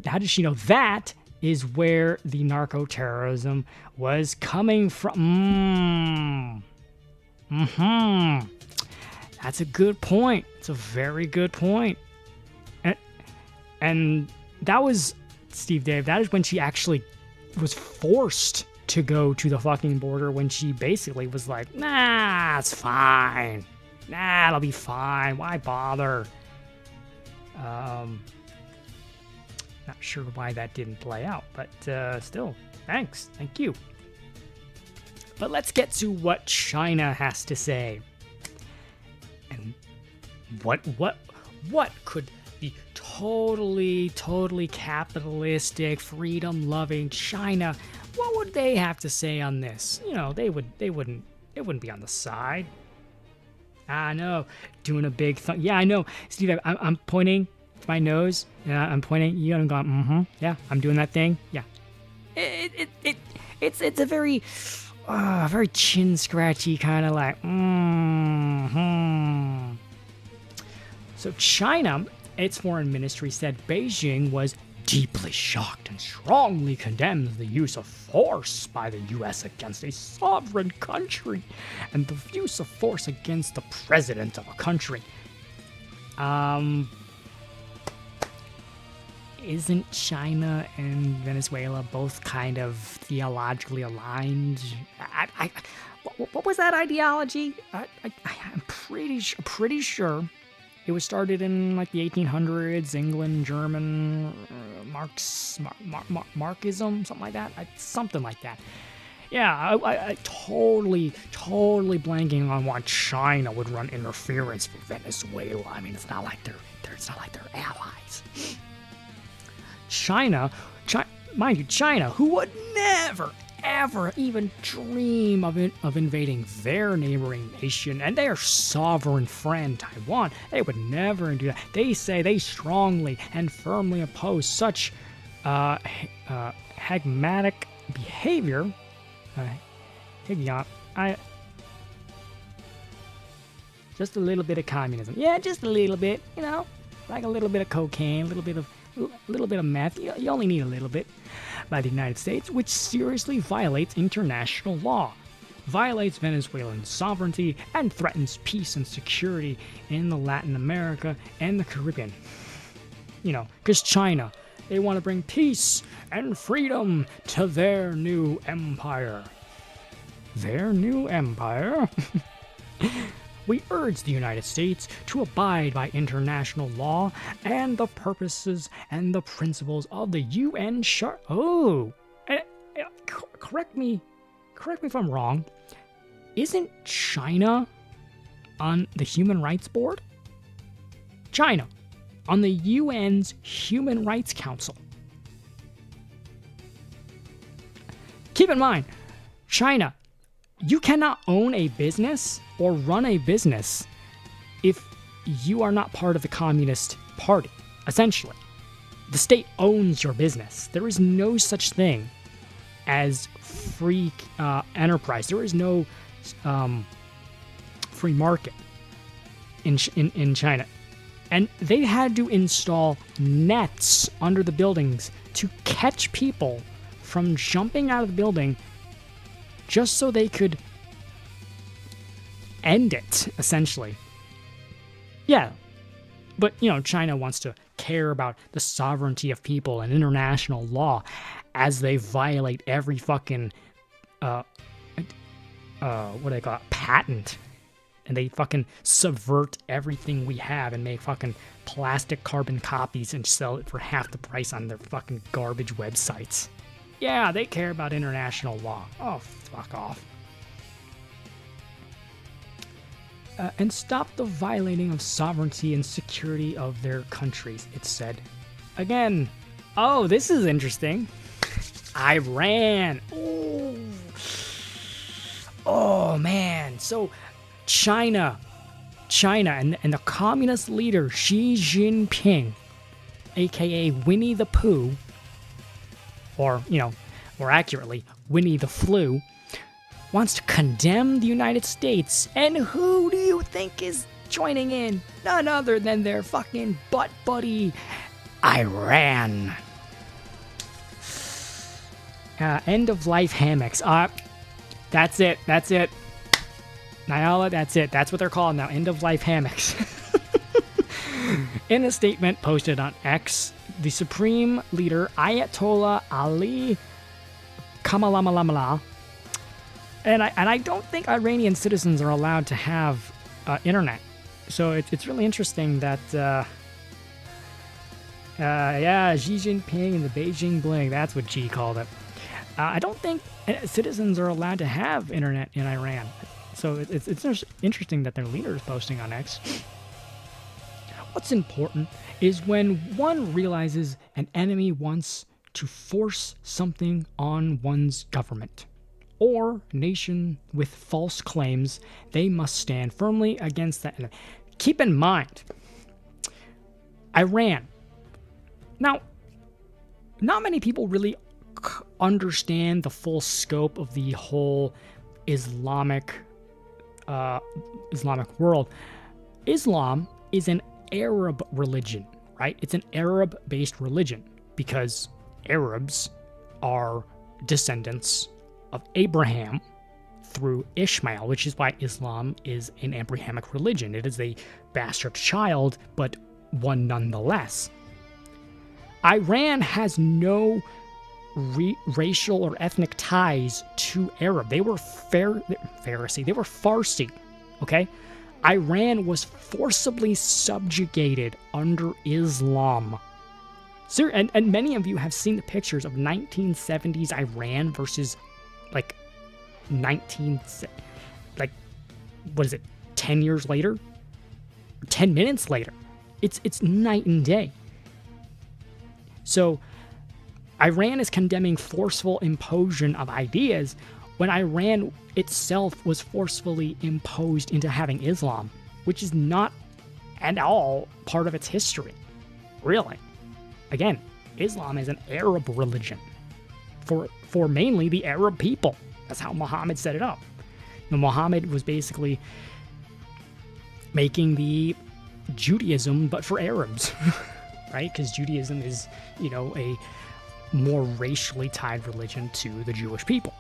How did she know that is where the narco-terrorism was coming from? That's a good point. It's a very good point. And that was, Steve Dave, that is when she actually was forced to go to the fucking border, when she basically was like, nah, it's fine. Nah, it'll be fine. Why bother? Not sure why that didn't play out, but still, thanks. Thank you. But let's get to what China has to say. And what could the totally capitalistic, freedom-loving China, what would they have to say on this? You know, it wouldn't be on the side. I know, doing a big thumb. Yeah, I know, Steve. I'm pointing to my nose. Yeah, I'm pointing. You haven't gone. Yeah, I'm doing that thing. Yeah, it's a very chin scratchy kind of like. So China, its foreign ministry said Beijing was deeply shocked and strongly condemns the use of force by the U.S. against a sovereign country and the use of force against the president of a country. Isn't China and Venezuela both kind of theologically aligned? What was that ideology? I'm pretty sure it was started in like the 1800s, England, German, Marxism, something like that. Something like that. Yeah, I totally blanking on why China would run interference for Venezuela. I mean, it's not like they're allies. China, mind you, China, who would never, ever even dream of invading their neighboring nation and their sovereign friend Taiwan. They would never do that. They say they strongly and firmly oppose such hagmatic behavior. Just a little bit of communism. Yeah, just a little bit, you know, like a little bit of cocaine, a little bit of meth. You only need a little bit. By the United States, which seriously violates international law, violates Venezuelan sovereignty, and threatens peace and security in the Latin America and the Caribbean. You know, because China, they want to bring peace and freedom to their new empire. Their new empire? We urge the United States to abide by international law and the purposes and the principles of the UN Charter. Oh, correct me if I'm wrong. Isn't China on the Human Rights Board? China on the UN's Human Rights Council. Keep in mind, China, you cannot own a business or run a business if you are not part of the Communist Party, essentially. The state owns your business. There is no such thing as free enterprise. There is no free market in China. And they had to install nets under the buildings to catch people from jumping out of the building just so they could end it, essentially. Yeah, but, you know, China wants to care about the sovereignty of people and international law as they violate every fucking, what do they call it, patent. And they fucking subvert everything we have and make fucking plastic carbon copies and sell it for half the price on their fucking garbage websites. Yeah, they care about international law. Oh, fuck off. and stop the violating of sovereignty and security of their countries, it said. Again, oh, this is interesting. Iran. Oh man. So China and the communist leader Xi Jinping, aka Winnie the Pooh, or, more accurately, Winnie the Flu, wants to condemn the United States. And who do you think is joining in? None other than their fucking butt buddy, Iran. End of life hammocks. That's it. Nyala, that's it. That's what they're called now. End of life hammocks. In a statement posted on X, the supreme leader Ayatollah Ali Khamenei, and I don't think Iranian citizens are allowed to have internet. So it's really interesting that Xi Jinping and the Beijing Bling, that's what Xi called it. I don't think citizens are allowed to have internet in Iran. So it's interesting that their leader is posting on X. What's important is when one realizes an enemy wants to force something on one's government or nation with false claims, they must stand firmly against that enemy. Keep in mind, Iran. Now, not many people really understand the full scope of the whole Islamic world. Islam is an Arab religion, right? It's an Arab-based religion because Arabs are descendants of Abraham through Ishmael, which is why Islam is an Abrahamic religion. It is a bastard child, but one nonetheless. Iran has no racial or ethnic ties to Arab. They were Pharisee. They were Farsi, okay? Iran was forcibly subjugated under Islam. And many of you have seen the pictures of 1970s Iran versus, 10 years later? 10 minutes later. It's night and day. So, Iran is condemning forceful imposition of ideas when Iran itself was forcefully imposed into having Islam, which is not at all part of its history. Really. Again, Islam is an Arab religion for mainly the Arab people. That's how Muhammad set it up. Muhammad was basically making the Judaism, but for Arabs, right? Because Judaism is, a more racially tied religion to the Jewish people.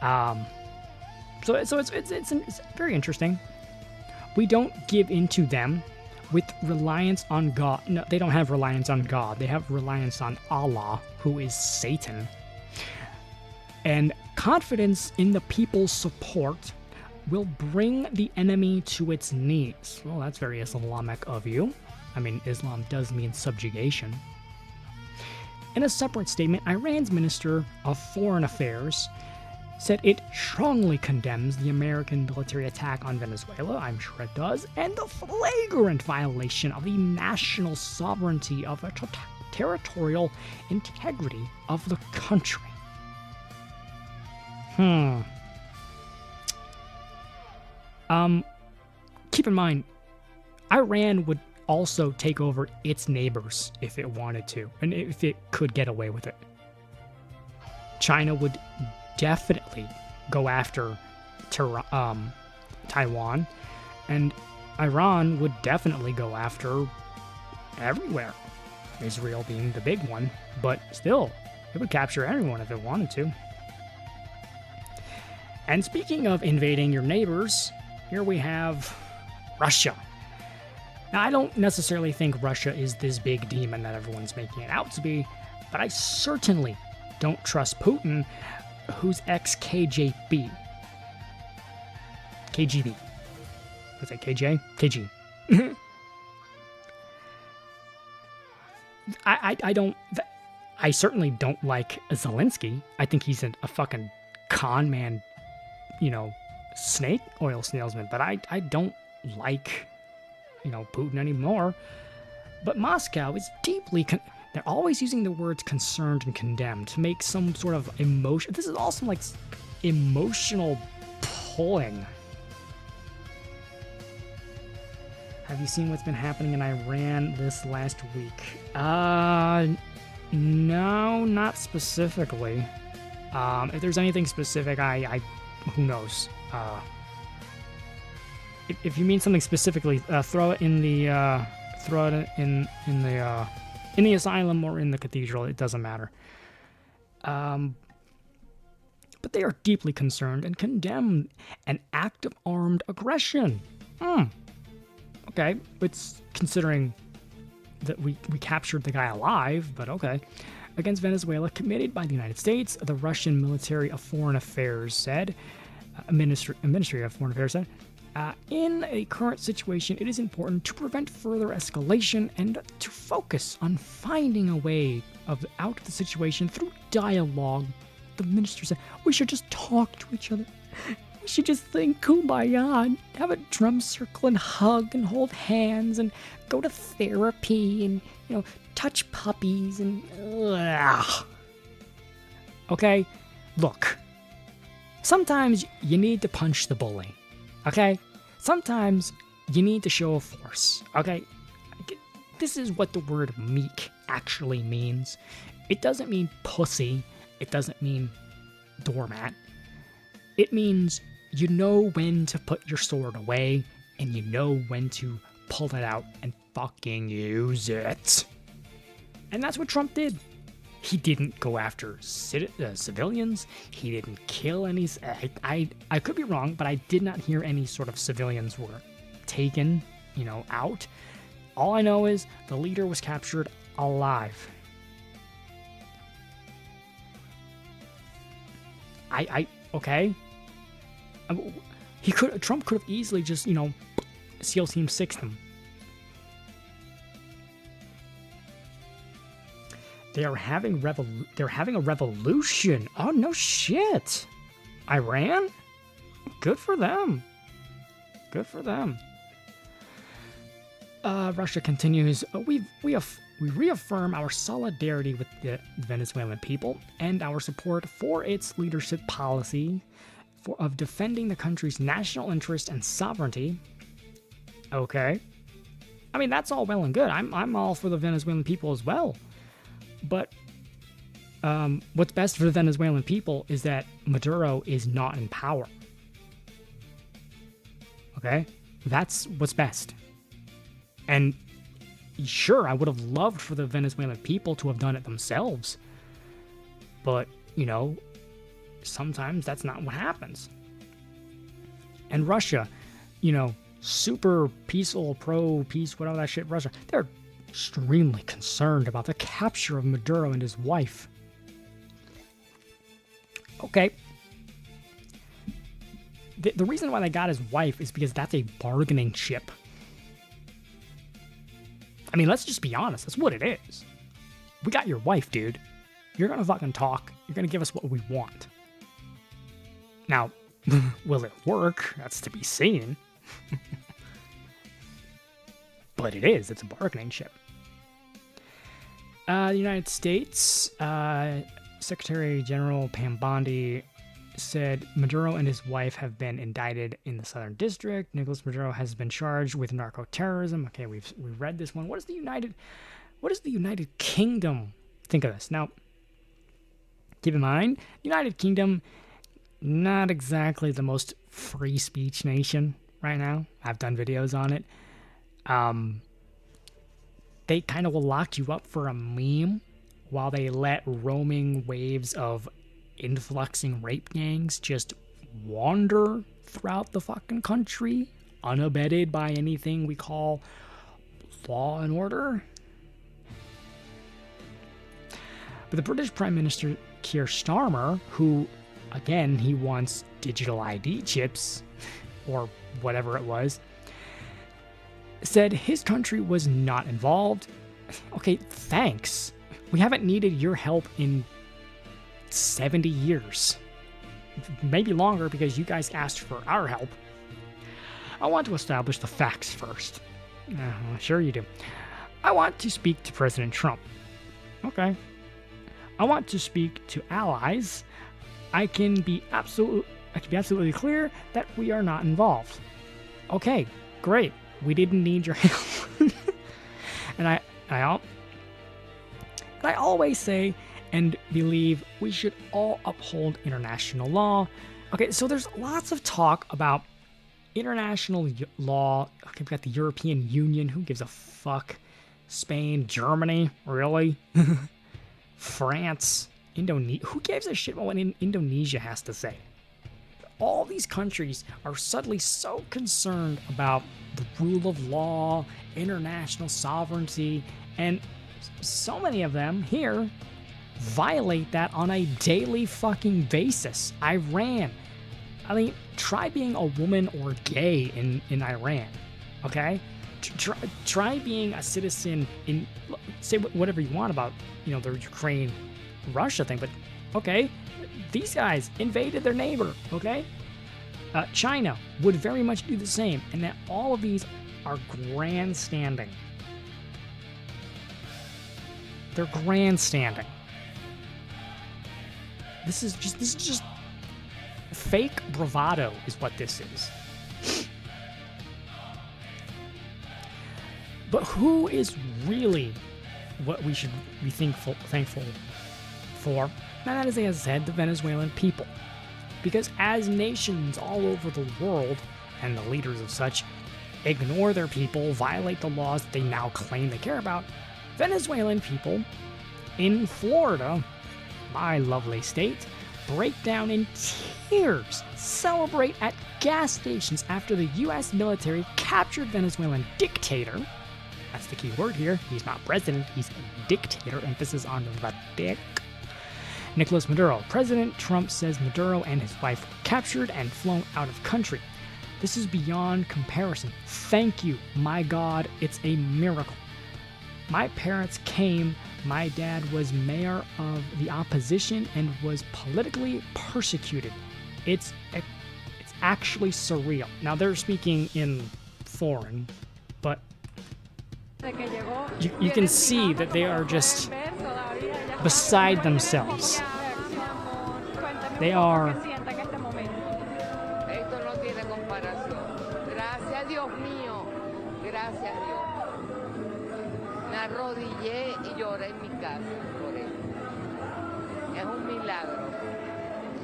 So it's very interesting. We don't give into them with reliance on God. No, they don't have reliance on God. They have reliance on Allah, who is Satan. And confidence in the people's support will bring the enemy to its knees. Well, that's very Islamic of you. I mean, Islam does mean subjugation. In a separate statement, Iran's Minister of Foreign Affairs said it strongly condemns the American military attack on Venezuela, I'm sure it does, and the flagrant violation of the national sovereignty of a territorial integrity of the country. Keep in mind, Iran would also take over its neighbors if it wanted to, and if it could get away with it. China would definitely go after Taiwan, and Iran would definitely go after everywhere. Israel being the big one, but still, it would capture everyone if it wanted to. And speaking of invading your neighbors, here we have Russia. Now, I don't necessarily think Russia is this big demon that everyone's making it out to be, but I certainly don't trust Putin, who's ex-KGB. KGB. What's that, KJ? KG. I certainly don't like Zelensky. I think he's a fucking con man, snake oil salesman, but I don't like, Putin anymore. But Moscow is deeply... they're always using the words concerned and condemned to make some sort of emotion. This is also like emotional pulling. Have you seen what's been happening in Iran this last week? No, not specifically. If there's anything specific, I who knows? If you mean something specifically, throw it in the in the asylum or in the cathedral. It doesn't matter. But they are deeply concerned and condemn an act of armed aggression. Okay, it's considering that we captured the guy alive, but okay. Against Venezuela, committed by the United States, the Russian Ministry of Foreign Affairs said. Ministry of Foreign Affairs said, in a current situation, it is important to prevent further escalation and to focus on finding a way out of the situation through dialogue. The minister said, we should just talk to each other. We should just think kumbaya and have a drum circle and hug and hold hands and go to therapy and, touch puppies and... Okay? Look. Sometimes you need to punch the bully. Okay? Sometimes you need to show a force. Okay? This is what the word meek actually means. It doesn't mean pussy. It doesn't mean doormat. It means you know when to put your sword away, and you know when to pull it out and fucking use it. And that's what Trump did. He didn't go after civilians. He didn't kill any... I could be wrong, but I did not hear any sort of civilians were taken, out. All I know is the leader was captured alive. Okay. Trump could have easily just, SEAL Team 6 them. They're having a revolution. Oh, no shit. Iran? Good for them. Good for them. Russia continues. We reaffirm our solidarity with the Venezuelan people and our support for its leadership policy of defending the country's national interest and sovereignty. Okay. I mean, that's all well and good. I'm all for the Venezuelan people as well. But what's best for the Venezuelan people is that Maduro is not in power. Okay? That's what's best. And sure, I would have loved for the Venezuelan people to have done it themselves. But, sometimes that's not what happens. And Russia, super peaceful, pro-peace, whatever that shit, Russia, they're extremely concerned about the capture of Maduro and his wife. Okay. The reason why they got his wife is because that's a bargaining chip. I mean, let's just be honest. That's what it is. We got your wife, dude. You're gonna fucking talk. You're gonna give us what we want. Now, will it work? That's to be seen. But it is. It's a bargaining chip. The United States, Secretary General Pam Bondi said Maduro and his wife have been indicted in the Southern District. Nicolas Maduro has been charged with narco-terrorism. Okay, we've read this one. What does the United Kingdom think of this? Now, keep in mind, United Kingdom, not exactly the most free speech nation right now. I've done videos on it. They kind of will lock you up for a meme while they let roaming waves of influxing rape gangs just wander throughout the fucking country, unabetted by anything we call law and order. But the British Prime Minister Keir Starmer, who, again, he wants digital ID chips, or whatever it was, said his country was not involved. Okay, thanks. We haven't needed your help in 70 years. maybe longer because you guys asked for our help. I want to establish the facts first. Sure you do. I want to speak to President Trump. Okay. I want to speak to allies. I can be absolutely clear that we are not involved. Okay, great. We didn't need your help. And I always say and believe we should all uphold international law. Okay, so there's lots of talk about international law. Okay, we've got the European Union. Who gives a fuck? Spain, Germany, really? France, Indonesia. Who gives a shit about what Indonesia has to say? All these countries are suddenly so concerned about the rule of law, international sovereignty, and so many of them here violate that on a daily fucking basis. Iran. I mean, try being a woman or gay in Iran, okay? Try being a citizen in, say whatever you want about, you know, the Ukraine-Russia thing, but okay, these guys invaded their neighbor, okay? China would very much do the same, and that all of these are grandstanding. They're grandstanding. This is just fake bravado is what this is. But who is really what we should be thankful for? And that is, as I said, the Venezuelan people. Because as nations all over the world, and the leaders of such, ignore their people, violate the laws that they now claim they care about, Venezuelan people in Florida, my lovely state, break down in tears, celebrate at gas stations after the U.S. military captured Venezuelan dictator. That's the key word here. He's not president, he's a dictator. Emphasis on the dick. Nicolas Maduro. President Trump says Maduro and his wife were captured and flown out of country. This is beyond comparison. Thank you, my God, it's a miracle. My parents came. My dad was mayor of the opposition and was politically persecuted. It's actually surreal. Now they're speaking in foreign, but you can see that they are just beside themselves. They are. Esto no tiene comparación. Gracias, Dios mío. Gracias, Dios. Me arrodillé y lloré en mi casa por él. Es un milagro.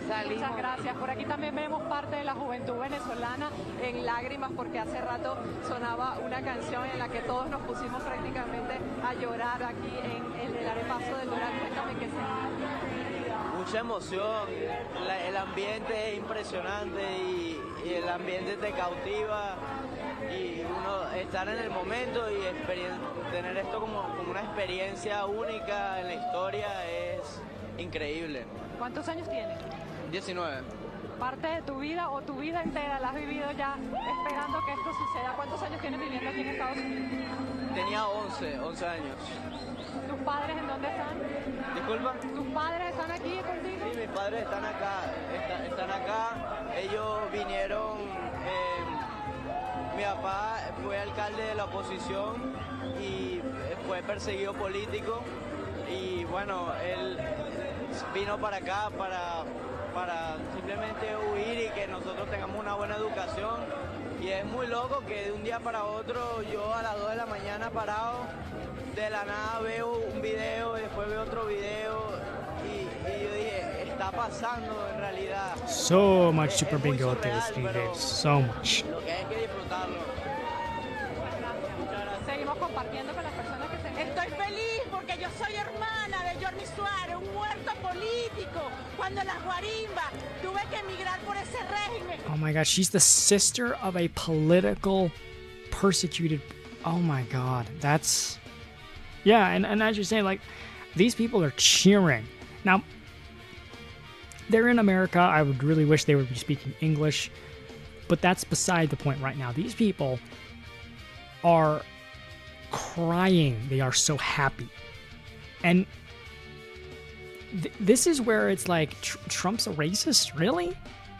Muchas gracias. Por aquí también vemos parte de la juventud venezolana en lágrimas porque hace rato sonaba una canción en la que todos nos pusimos prácticamente a llorar aquí en el arepaso del Doral. Cuéntame qué se... Mucha emoción, el ambiente es impresionante y el ambiente te cautiva y uno estar en el momento y tener esto como una experiencia única en la historia es increíble. ¿Cuántos años tienes? 19. Parte de tu vida o tu vida entera la has vivido ya esperando que esto suceda. ¿Cuántos años tienes viviendo aquí en Estados Unidos? Tenía 11 años. ¿Tus padres en dónde están? ¿Disculpa? ¿Tus padres están aquí contigo? Sí, mis padres están acá. Ellos vinieron, mi papá fue alcalde de la oposición y fue perseguido político y bueno, él vino para acá para simplemente huir y que nosotros tengamos una buena educación. Y es muy loco que de un día para otro yo a las 2 de la mañana parado, de la nada veo un video y después veo otro video y yo dije, está pasando en realidad. So much Super Bingo with this, dude. So much. Lo que hay que disfrutarlo. Seguimos compartiendo con las personas que se... Estoy feliz porque yo soy hermana de Jordi Suárez, un muerto político. Cuando las guarimbas tuve que emigrar por ese régimen. Oh my God, she's the sister of a political persecuted. Oh my God, that's... Yeah, and as you're saying, like, these people are cheering. Now, they're in America. I would really wish they would be speaking English, but that's beside the point right now. These people are crying. They are so happy. And this is where it's like Trump's a racist, really?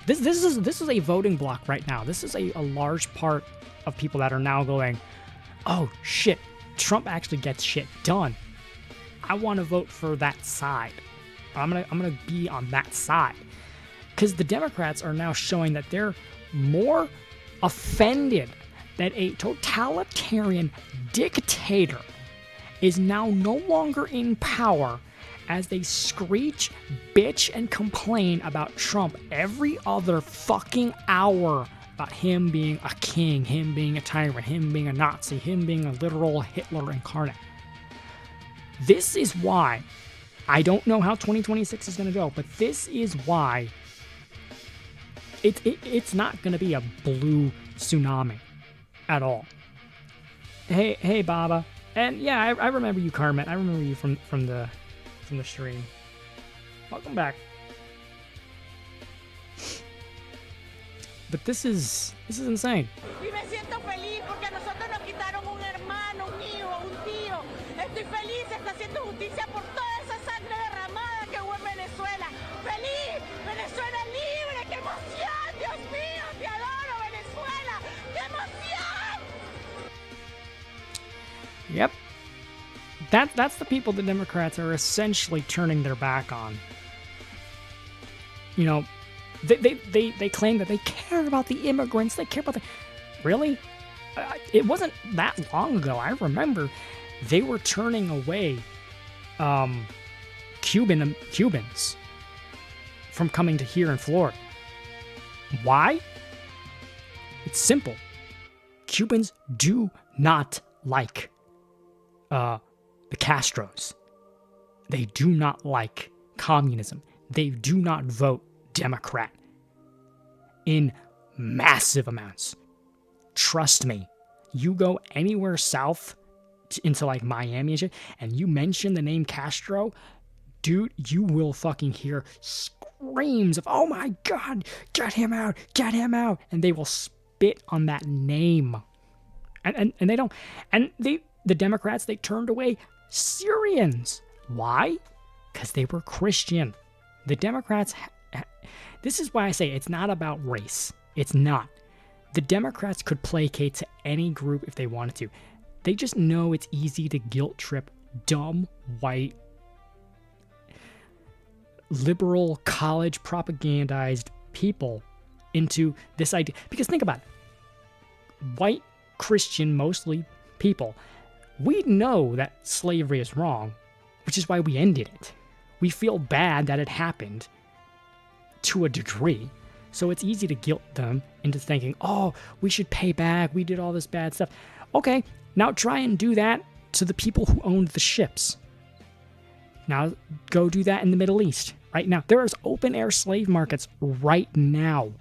This is a voting block right now. This is a large part of people that are now going, oh shit, Trump actually gets shit done. I want to vote for that side. I'm gonna be on that side. Because the Democrats are now showing that they're more offended that a totalitarian dictator is now no longer in power as they screech, bitch, and complain about Trump every other fucking hour about him being a king, him being a tyrant, him being a Nazi, him being a literal Hitler incarnate. This is why, I don't know how 2026 is going to go, but this is why it's not going to be a blue tsunami at all. Hey, Baba. And yeah, I remember you, Carmen. I remember you from the stream. Welcome back. But this is insane. Y me siento feliz porque a nosotros nos quitaron un hermano, un hijo, un tío. Estoy feliz, se está haciendo justicia por toda esa sangre derramada que hubo en Venezuela. ¡Feliz! ¡Venezuela libre! ¡Qué emoción! ¡Dios mío! ¡Te adoro, Venezuela! ¡Qué emoción! Yep. That's the people the Democrats are essentially turning their back on. You know, they claim that they care about the immigrants. They care about the... Really? It wasn't that long ago. I remember they were turning away Cubans from coming to here in Florida. Why? It's simple. Cubans do not like the Castros. They do not like communism. They do not vote Democrat in massive amounts. Trust me, you go anywhere south into like Miami and shit, and you mention the name Castro, dude, you will fucking hear screams of, oh my God, get him out, and they will spit on that name. And they don't, and the Democrats, they turned away Syrians. Why? Because they were Christian. The Democrats, this is why I say it's not about race. It's not. The Democrats could placate to any group if they wanted to. They just know it's easy to guilt trip dumb, white, liberal, college propagandized people into this idea. Because think about it. White, Christian, mostly people, we know that slavery is wrong, which is why we ended it. We feel bad that it happened to a degree. So it's easy to guilt them into thinking, oh, we should pay back. We did all this bad stuff. Okay, now try and do that to the people who owned the ships. Now go do that in the Middle East right now. There is open air slave markets right now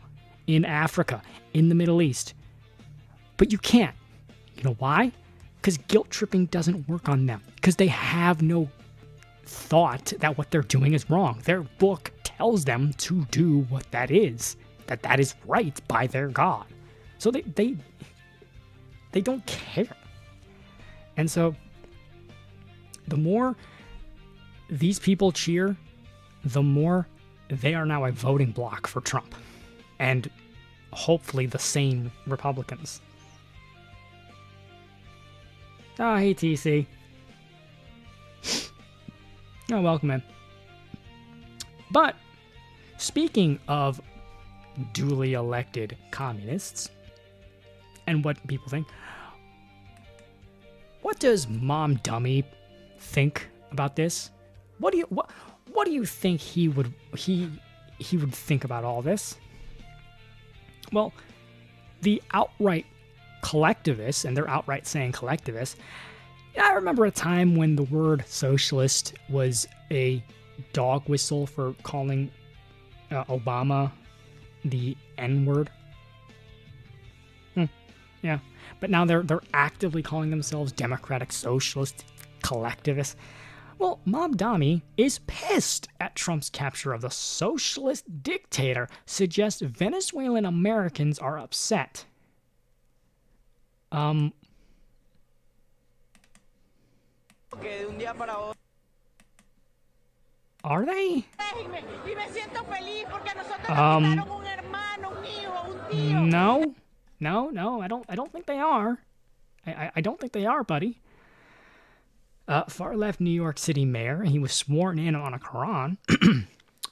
in Africa, in the Middle East. But you can't. You know why? Because guilt tripping doesn't work on them. Because they have no thought that what they're doing is wrong. Their book tells them to do what that is right by their God. So they don't care. And so the more these people cheer, the more they are now a voting bloc for Trump. And hopefully the sane Republicans. Oh, hey, TC. Oh, welcome in. But, speaking of duly elected communists, and what people think, what does Mom Dummy think about this? What do you think he would think about all this? Well, the outright collectivists, and they're outright saying collectivists, I remember a time when the word socialist was a dog whistle for calling Obama the N-word. Yeah, but now they're actively calling themselves democratic socialist collectivists. Well, Mob Dami is pissed at Trump's capture of the socialist dictator, suggests Venezuelan Americans are upset. Are they? régimen y me siento feliz porque a nosotros nos quitaron un hermano, un hijo, un tío. No, I don't think they are. I don't think they are, buddy. Far left New York City mayor, he was sworn in on a Quran.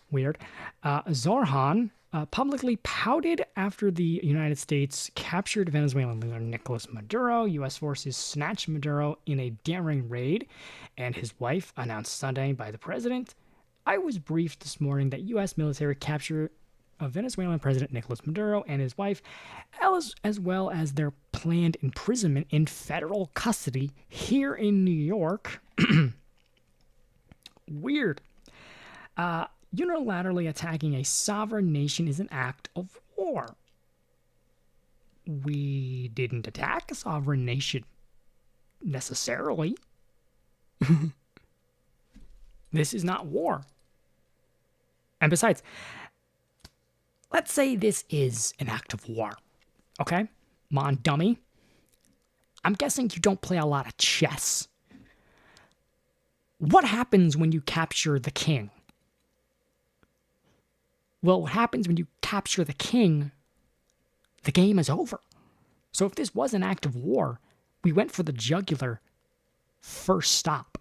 Weird. Zorhan publicly pouted after the United States captured Venezuelan leader Nicolas Maduro. U.S. forces snatched Maduro in a daring raid, and his wife announced Sunday by the president. I was briefed this morning that U.S. military captured Venezuelan President Nicolas Maduro and his wife, as well as their planned imprisonment in federal custody here in New York. Weird. Unilaterally attacking a sovereign nation is an act of war. We didn't attack a sovereign nation necessarily. This is not war. And besides, let's say this is an act of war. Okay? Mon dummy. I'm guessing you don't play a lot of chess. What happens when you capture the king? Well, what happens when you capture the king, the game is over. So if this was an act of war, we went for the jugular first stop.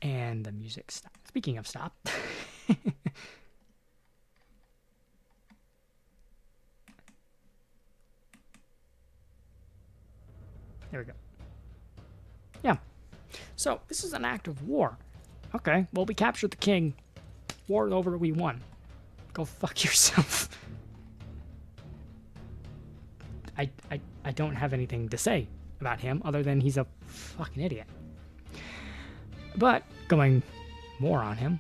And the music stopped. Speaking of stop. There we go. Yeah. So, this is an act of war. Okay, well, we captured the king. War's over, we won. Go fuck yourself. I don't have anything to say about him other than he's a fucking idiot. But, going more on him,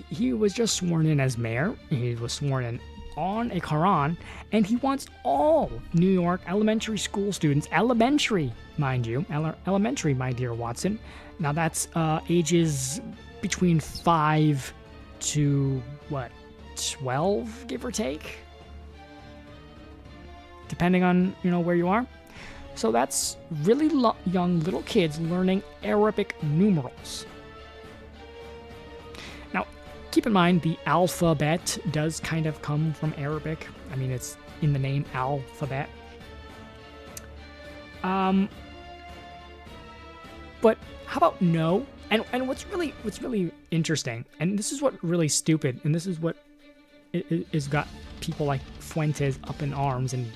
he was just sworn in as mayor. He was sworn in on a Quran, and he wants all New York elementary school students, elementary, mind you, elementary, my dear Watson. Now that's ages between 5 to, 12, give or take? Depending on, where you are. So that's really young little kids learning Arabic numerals. Now, keep in mind, the alphabet does kind of come from Arabic. I mean, it's in the name alphabet. But how about no? And what's really interesting, and this is what really stupid, and this is what is got people like Fuentes up in arms and,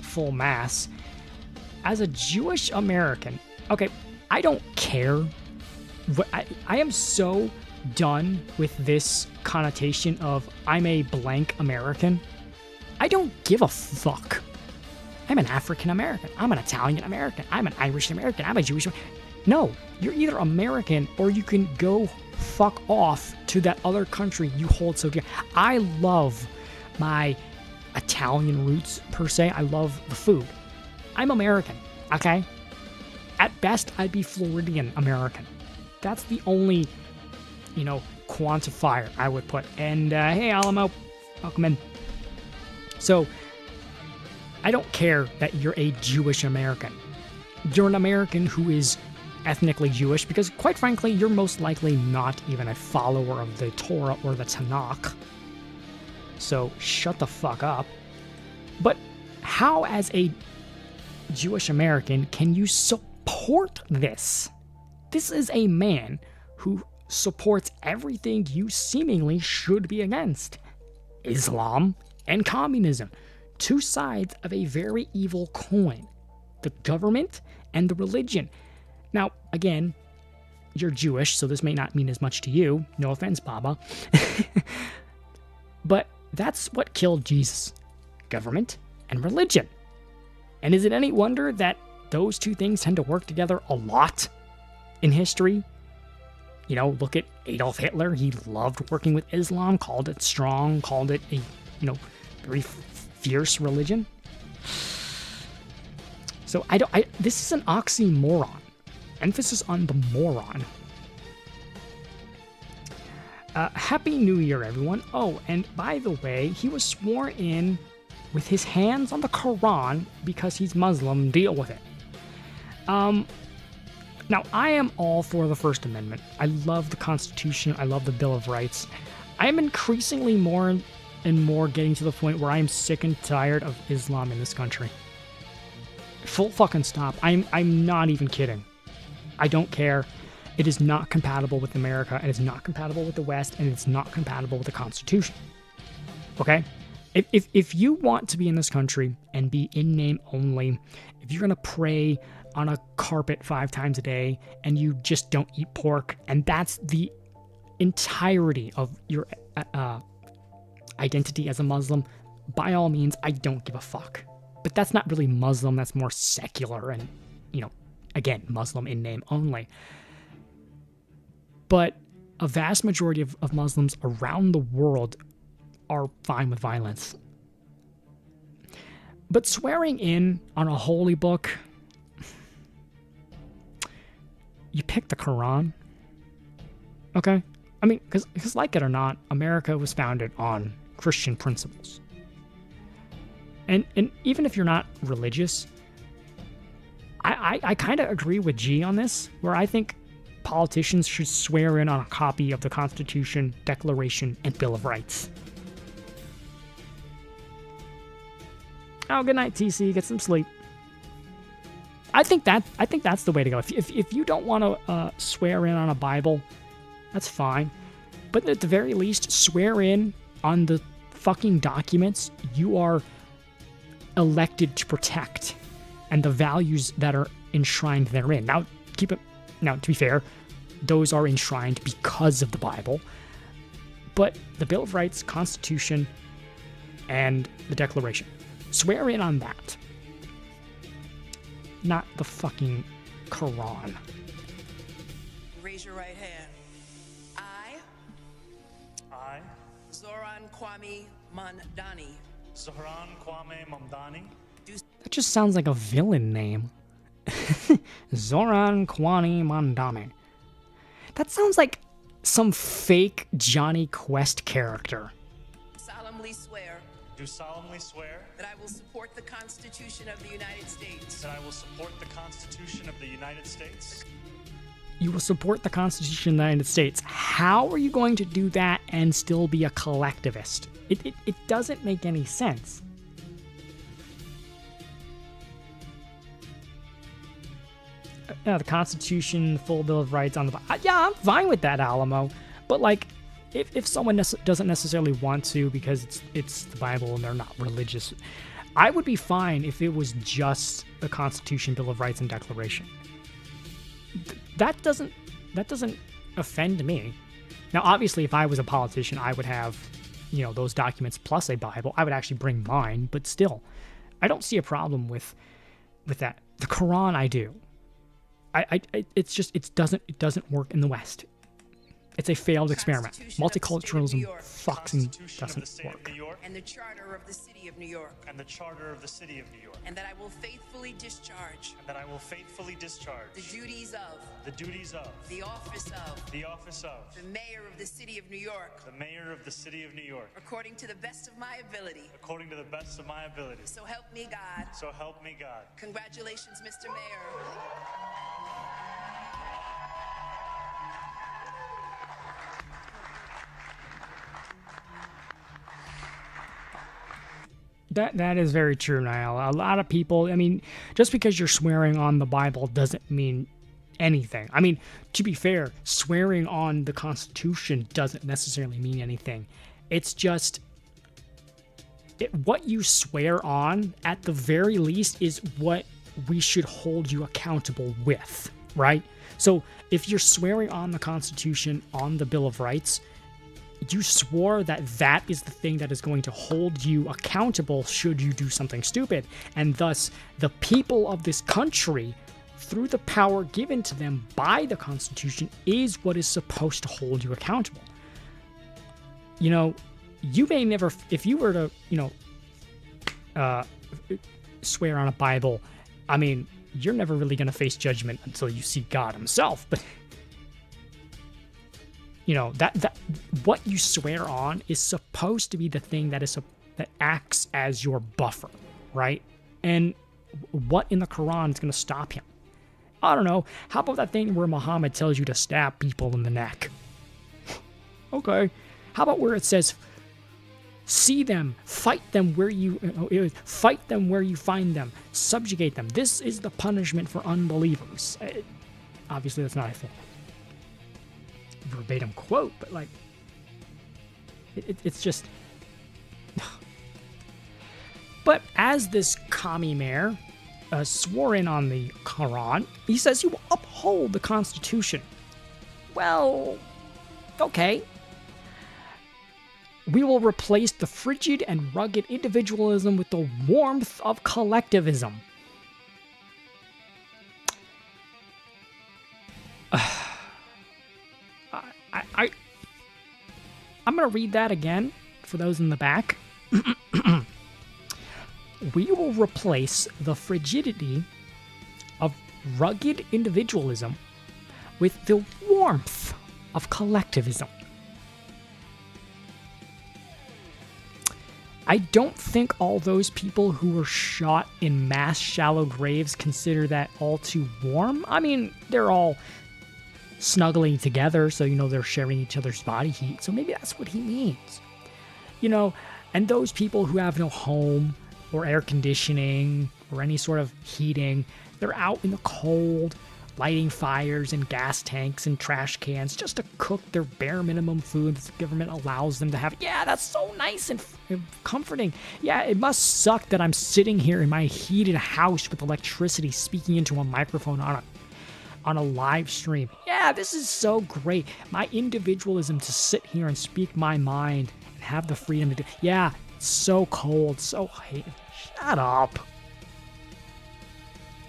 full mass. As a Jewish American, okay, I don't care. I am so done with this connotation of I'm a blank American. I don't give a fuck. I'm an African American. I'm an Italian American. I'm an Irish American. I'm a Jewish American. No, you're either American or you can go fuck off to that other country you hold so dear. I love my Italian roots per se. I love the food. I'm American, okay? At best, I'd be Floridian American. That's the only, quantifier I would put. And, hey, Alamo, welcome in. So, I don't care that you're a Jewish American. You're an American who is ethnically Jewish because, quite frankly, you're most likely not even a follower of the Torah or the Tanakh. So, shut the fuck up. But how, as a Jewish American, can you support this? This is a man who supports everything you seemingly should be against. Islam and communism. Two sides of a very evil coin. The government and the religion. Now, again, you're Jewish, so this may not mean as much to you. No offense, Baba. But that's what killed Jesus. Government and religion. And is it any wonder that those two things tend to work together a lot in history? Look at Adolf Hitler. He loved working with Islam, called it strong, called it a, very fierce religion. So this is an oxymoron. Emphasis on the moron. Happy New Year, everyone. Oh, and by the way, he was sworn in with his hands on the Quran because he's Muslim. Deal with it. Now, I am all for the First Amendment. I love the Constitution. I love the Bill of Rights. I am increasingly more and more getting to the point where I am sick and tired of Islam in this country. Full fucking stop. I'm not even kidding. I don't care. It is not compatible with America, and it's not compatible with the West, and it's not compatible with the Constitution. Okay? If you want to be in this country and be in name only, if you're going to pray on a carpet 5 times a day and you just don't eat pork, and that's the entirety of your identity as a Muslim, by all means, I don't give a fuck. But that's not really Muslim, that's more secular and, again, Muslim in name only. But a vast majority of Muslims around the world are fine with violence. But swearing in on a holy book, you pick the Quran, okay? I mean, because like it or not, America was founded on Christian principles. And even if you're not religious, I kind of agree with G on this, where I think politicians should swear in on a copy of the Constitution, Declaration, and Bill of Rights. Oh, good night, TC. Get some sleep. I think that's the way to go. If you don't want to swear in on a Bible, that's fine. But at the very least, swear in on the fucking documents you are elected to protect and the values that are enshrined therein. Now, to be fair, those are enshrined because of the Bible. But the Bill of Rights, Constitution, and the Declaration. Swear in on that. Not the fucking Quran. Raise your right hand. I, Zoran Kwame Mamdani. Zoran Kwame Mamdani. That just sounds like a villain name. Zoran Kwame Mamdani. That sounds like some fake Johnny Quest character. Solemnly swear. Do solemnly swear that I will support the Constitution of the United States. That I will support the Constitution of the United States. You will support the Constitution of the United States. How are you going to do that and still be a collectivist? It doesn't make any sense. The Constitution, the full Bill of Rights on the... Yeah, I'm fine with that, Alamo. But, like, if someone doesn't necessarily want to because it's the Bible and they're not religious, I would be fine if it was just the Constitution, Bill of Rights, and Declaration. That doesn't offend me. Now, obviously, if I was a politician, I would have, those documents plus a Bible. I would actually bring mine, but still, I don't see a problem with that. The Quran, I do. It doesn't work in the West. It's a failed experiment. Multiculturalism fucking doesn't work. And the Charter of the City of New York. And the Charter of the City of New York. And that I will faithfully discharge. And that I will faithfully discharge. The duties of. The duties of. The office of. The office of. The Mayor of the City of New York. The Mayor of the City of New York. According to the best of my ability. According to the best of my ability. So help me God. So help me God. Congratulations, Mr. Mayor. That is very true, Niall. A lot of people, just because you're swearing on the Bible doesn't mean anything. To be fair, swearing on the Constitution doesn't necessarily mean anything. It's just what you swear on, at the very least, is what we should hold you accountable with, right? So if you're swearing on the Constitution, on the Bill of Rights, you swore that is the thing that is going to hold you accountable should you do something stupid. And thus, the people of this country, through the power given to them by the Constitution, is what is supposed to hold you accountable. You may never, if you were to, swear on a Bible, you're never really going to face judgment until you see God himself. But that what you swear on is supposed to be the thing that acts as your buffer, right? And what in the Quran is going to stop him? I don't know. How about that thing where Muhammad tells you to stab people in the neck? Okay. How about where it says, see them, fight them where you find them, subjugate them. This is the punishment for unbelievers. Obviously, that's not a full verbatim quote, but like, it's just. But as this commie mayor swore in on the Quran, he says he will uphold the Constitution. Well, okay. We will replace the frigid and rugged individualism with the warmth of collectivism. I'm going to read that again for those in the back. We will replace the frigidity of rugged individualism with the warmth of collectivism. I don't think all those people who were shot in mass shallow graves consider that all too warm. I mean, they're all snuggling together, so, they're sharing each other's body heat. So maybe that's what he means. And those people who have no home or air conditioning or any sort of heating, they're out in the cold, lighting fires and gas tanks and trash cans just to cook their bare minimum food that the government allows them to have. Yeah, that's so nice and comforting. Yeah, it must suck that I'm sitting here in my heated house with electricity speaking into a microphone on a live stream. Yeah, this is so great. My individualism to sit here and speak my mind and have the freedom to do. Yeah, it's so cold, so hate. Shut up.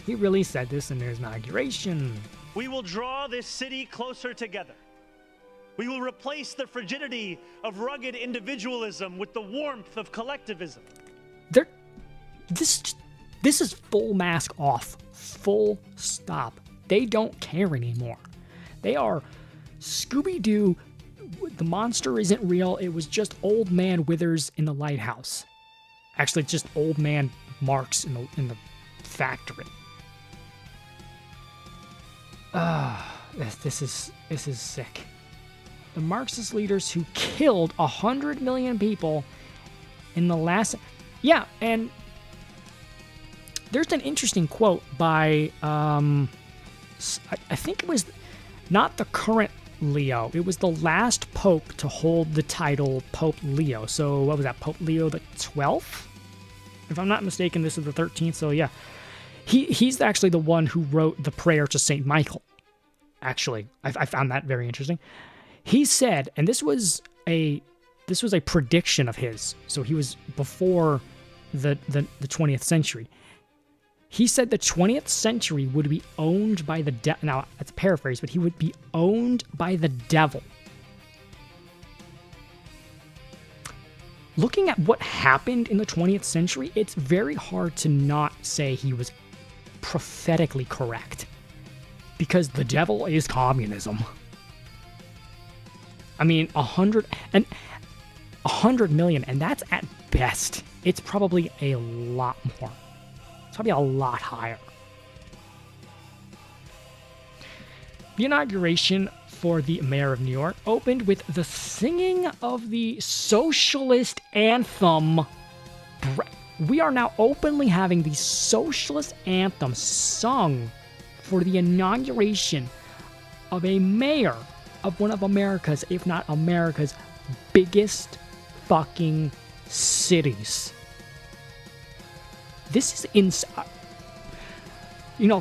He really said this in his inauguration. We will draw this city closer together. We will replace the frigidity of rugged individualism with the warmth of collectivism. This is full mask off. Full stop. They don't care anymore. They are Scooby-Doo. The monster isn't real. It was just Old Man Withers in the lighthouse. Actually, just Old Man Marks in the factory. This is sick. The Marxist leaders who killed 100 million people in the last... Yeah, and there's an interesting quote by, I think it was not the current Leo. It was the last pope to hold the title Pope Leo. So what was that, Pope Leo the 12th? If I'm not mistaken, this is the 13th, so yeah. He's actually the one who wrote the prayer to St. Michael. Actually, I found that very interesting. He said, and this was a prediction of his, so he was before the 20th century. He said the 20th century would be owned by the devil. Now, that's a paraphrase, but he would be owned by the devil. Looking at what happened in the 20th century, it's very hard to not say he was prophetically correct. Because the devil is communism. I mean, 100 million, and that's at best. It's probably a lot more. It's probably a lot higher. The inauguration for the mayor of New York opened with the singing of the socialist anthem. We are now openly having the socialist anthem sung for the inauguration of a mayor of one of America's, if not America's, biggest fucking cities. This is insane.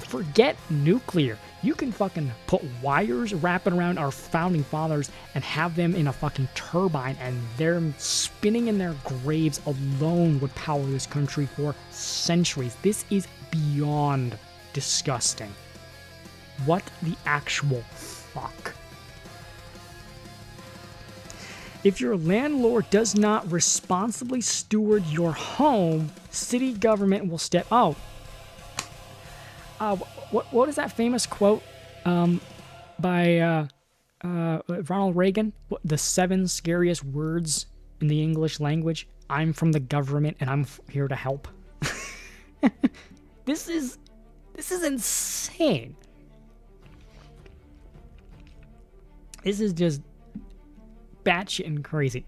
Forget nuclear. You can fucking put wires wrapping around our founding fathers and have them in a fucking turbine, and them spinning in their graves alone would power this country for centuries. This is beyond disgusting. What the actual fuck? If your landlord does not responsibly steward your home, city government will step out. What is that famous quote by Ronald Reagan? The 7 scariest words in the English language. I'm from the government and I'm here to help. This is insane. This is just batshit and crazy.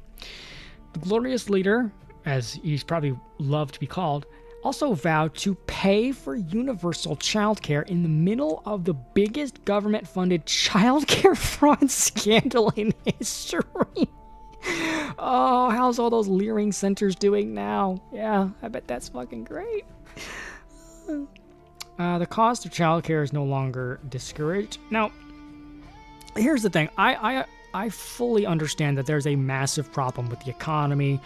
The glorious leader, as he's probably loved to be called, also vowed to pay for universal childcare in the middle of the biggest government-funded childcare fraud scandal in history. Oh, how's all those Learing centers doing now? Yeah, I bet that's fucking great. The cost of childcare is no longer discouraged. Now, here's the thing. I fully understand that there's a massive problem with the economy,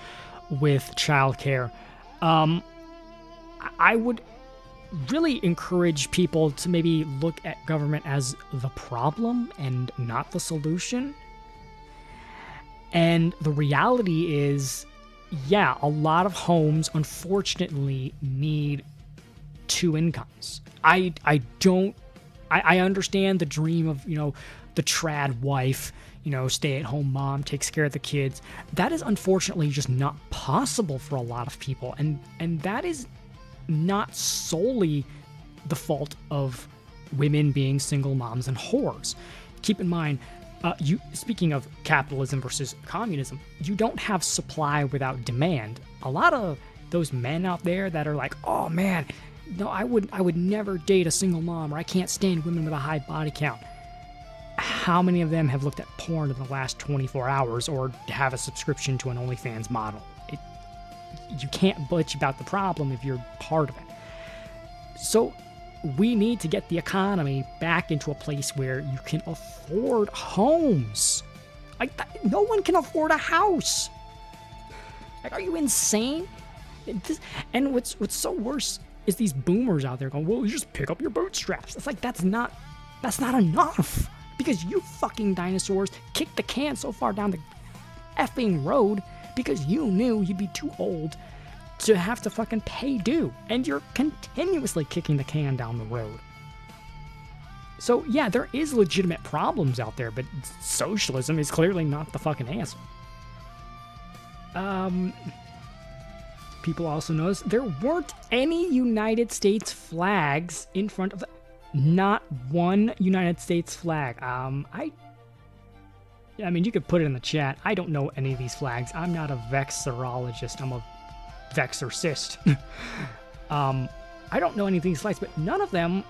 with childcare. I would really encourage people to maybe look at government as the problem and not the solution. And the reality is, yeah, a lot of homes, unfortunately, need two incomes. I understand the dream of, the trad wife, stay-at-home mom, takes care of the kids. That is unfortunately just not possible for a lot of people. And that is not solely the fault of women being single moms and whores. Keep in mind, speaking of capitalism versus communism, you don't have supply without demand. A lot of those men out there that are like, oh man, no, I would never date a single mom, or I can't stand women with a high body count. How many of them have looked at porn in the last 24 hours or have a subscription to an OnlyFans model? You can't bitch about the problem if you're part of it. So we need to get the economy back into a place where you can afford homes. No one can afford a house. Are you insane? And what's so worse is these boomers out there going, well, you just pick up your bootstraps. It's like, that's not enough. Because you fucking dinosaurs kicked the can so far down the effing road because you knew you'd be too old to have to fucking pay due. And you're continuously kicking the can down the road. So yeah, there is legitimate problems out there, but socialism is clearly not the fucking answer. People also notice there weren't any United States flags in front of not one United States flag. I mean, you could put it in the chat. I don't know any of these flags. I'm not a vexerologist. I'm a vexorcist. I don't know any of these flags, but none of them,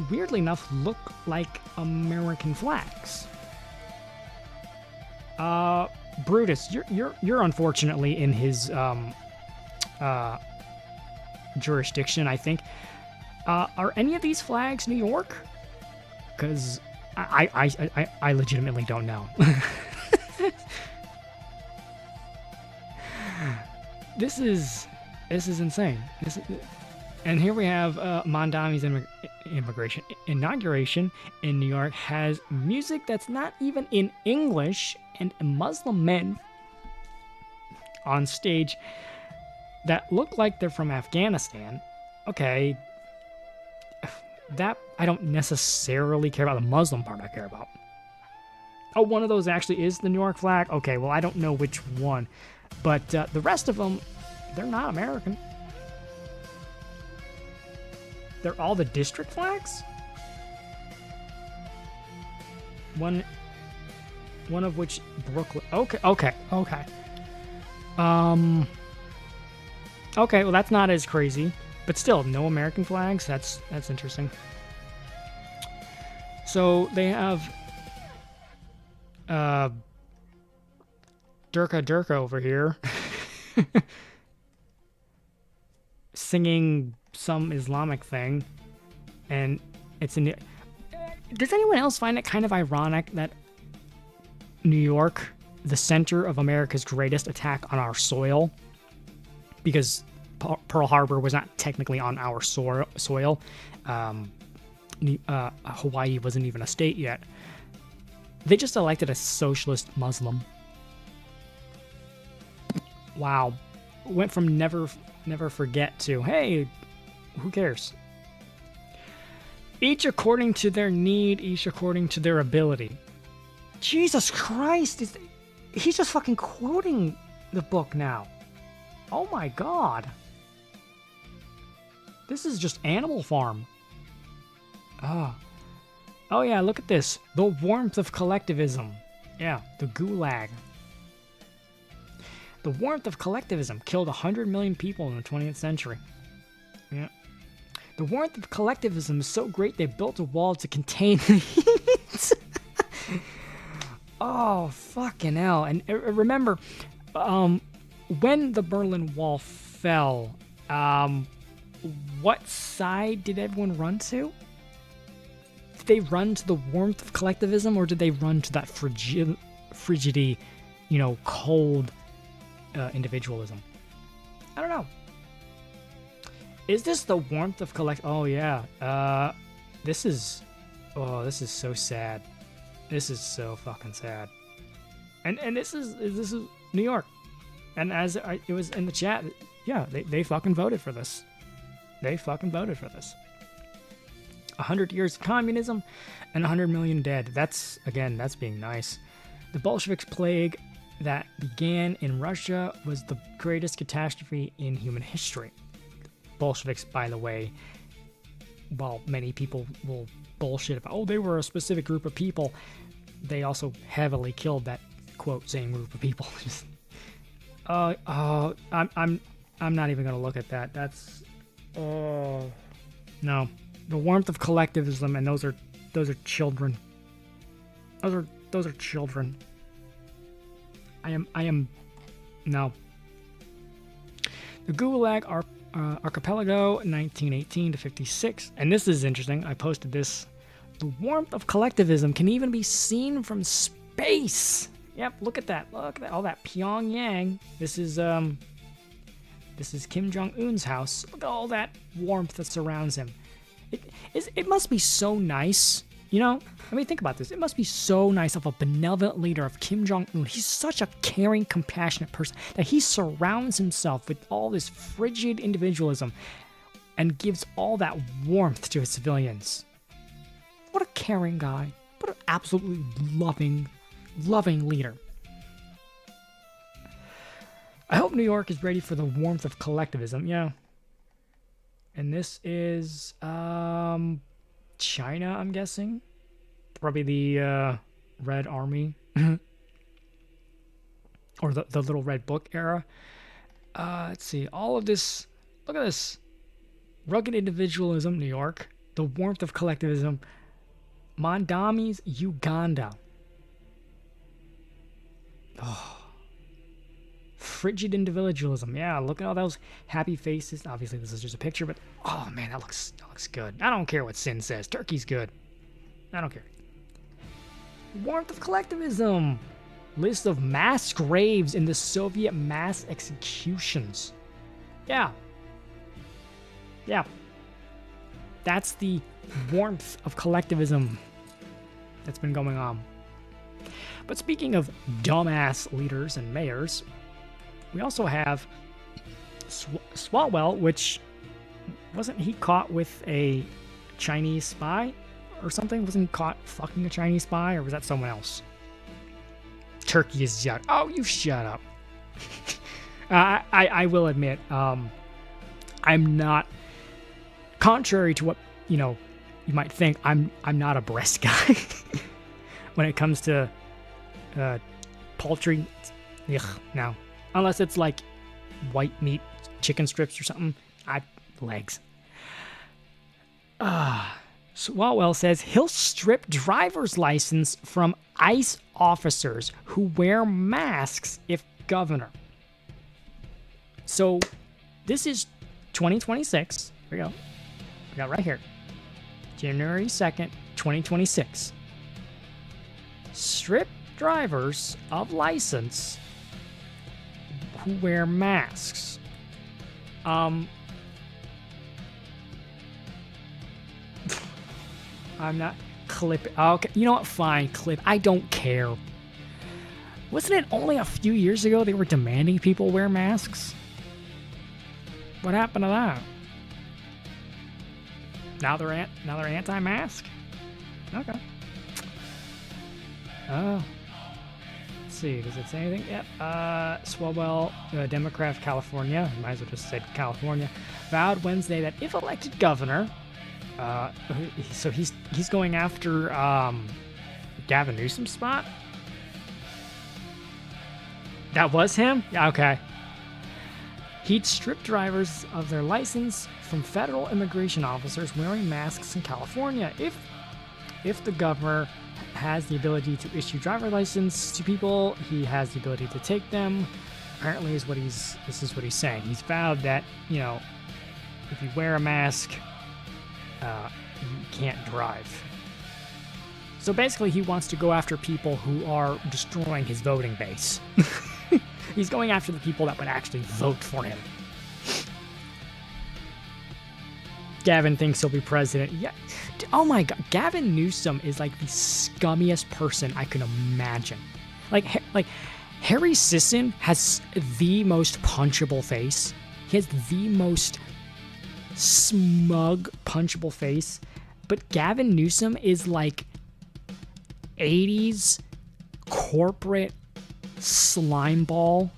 weirdly enough, look like American flags. Brutus, you're unfortunately in his jurisdiction, I think. Are any of these flags New York? Because I legitimately don't know. This is insane. And here we have Mondami's inauguration in New York has music that's not even in English and Muslim men on stage that look like they're from Afghanistan. Okay, that I don't necessarily care about. The Muslim part I care about. Oh, one of those actually is the New York flag? Okay, well, I don't know which one. But the rest of them, they're not American. They're all the district flags? One of which Brooklyn. Okay. Okay, well, that's not as crazy. But still, no American flags? That's interesting. So they have Durka over here singing some Islamic thing, and it's in. Does anyone else find it kind of ironic that New York, the center of America's greatest attack on our soil, because Pearl Harbor was not technically on our soil. Hawaii wasn't even a state yet. They just elected a socialist Muslim. Wow. Went from never forget to, hey, who cares? Each according to their need, each according to their ability. Jesus Christ! He's just fucking quoting the book now. Oh my god. This is just Animal Farm. Oh yeah, look at this. The warmth of collectivism. Yeah, the Gulag. The warmth of collectivism killed 100 million people in the 20th century. Yeah. The warmth of collectivism is so great they built a wall to contain the heat. Oh, fucking hell. And remember, when the Berlin Wall fell, what side did everyone run to? Did they run to the warmth of collectivism, or did they run to that frigidity, cold individualism? I don't know. Is this the warmth of Oh yeah. This is so sad. This is so fucking sad. And this is New York. And as it was in the chat, yeah, they fucking voted for this. They fucking voted for this. 100 years of communism and 100 million dead. That's being nice. The Bolsheviks' plague that began in Russia was the greatest catastrophe in human history. Bolsheviks, by the way, while many people will bullshit about, they were a specific group of people, they also heavily killed that, quote, same group of people. I'm not even gonna look at that. That's no. The warmth of collectivism, and those are children. Those are children. I am no. The Gulag Archipelago, 1918 to 56, and this is interesting. I posted this. The warmth of collectivism can even be seen from space. Yep, look at that. Look at that. All that Pyongyang. This is Kim Jong-un's house. Look at all that warmth that surrounds him. It must be so nice, I mean, think about this. It must be so nice of a benevolent leader of Kim Jong-un. He's such a caring, compassionate person that he surrounds himself with all this frigid individualism and gives all that warmth to his civilians. What a caring guy. What an absolutely loving leader. I hope New York is ready for the warmth of collectivism. Yeah. And this is China, I'm guessing. Probably the Red Army. Or the Little Red Book era. Let's see. All of this. Look at this. Rugged individualism, New York. The warmth of collectivism. Mondami's Uganda. Oh. Frigid individualism. Yeah, look at all those happy faces. Obviously, this is just a picture, but oh man, that looks good. I don't care what Sin says. Turkey's good. I don't care. Warmth of collectivism. List of mass graves in the Soviet mass executions. Yeah. That's the warmth of collectivism that's been going on. But speaking of dumbass leaders and mayors, we also have Swalwell, which wasn't he caught with a Chinese spy or something? Wasn't he caught fucking a Chinese spy, or was that someone else? Turkey is shut. Oh, you shut up. I will admit, I'm not. Contrary to what you might think, I'm not a breast guy when it comes to poultry. Ugh, no. Unless it's like white meat, chicken strips or something. Legs. Swalwell says he'll strip driver's license from ICE officers who wear masks if governor. So this is 2026. Here we go. We got right here. January 2nd, 2026. Strip drivers of license who wear masks. I'm not clip. Okay, you know what? Fine, clip. I don't care. Wasn't it only a few years ago they were demanding people wear masks? What happened to that? Now they're anti-mask. Okay. Oh. Let's see. Does it say anything? Yep. Swalwell, Democrat of California. Might as well just said California. Vowed Wednesday that if elected governor, so he's going after Gavin Newsom's spot. That was him? Yeah, okay. He'd strip drivers of their license from federal immigration officers wearing masks in California. If the governor has the ability to issue driver license to people, he has the ability to take them. Apparently this is what he's saying. He's vowed that, you know, if you wear a mask, you can't drive. So basically he wants to go after people who are destroying his voting base. He's going after the people that would actually vote for him. Gavin thinks he'll be president. Yeah. Oh my god. Gavin Newsom is like the scummiest person I can imagine. Like Harry Sisson has the most punchable face. He has the most smug, punchable face. But Gavin Newsom is like 80s corporate slimeball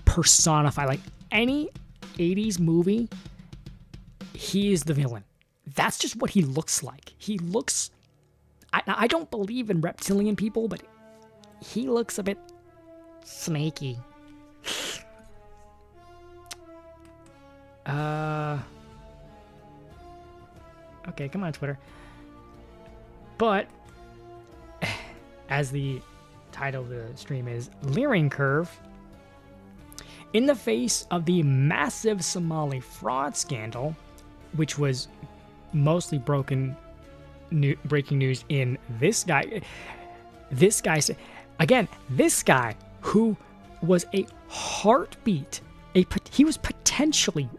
personified. Like any 80s movie, he is the villain. That's just what he looks like. He looks... I don't believe in reptilian people, but he looks a bit snaky. Okay, come on, Twitter. But, as the title of the stream is, Learing Curve. In the face of the massive Somali fraud scandal, which was mostly breaking news in this guy. This guy who was a heartbeat, he was potentially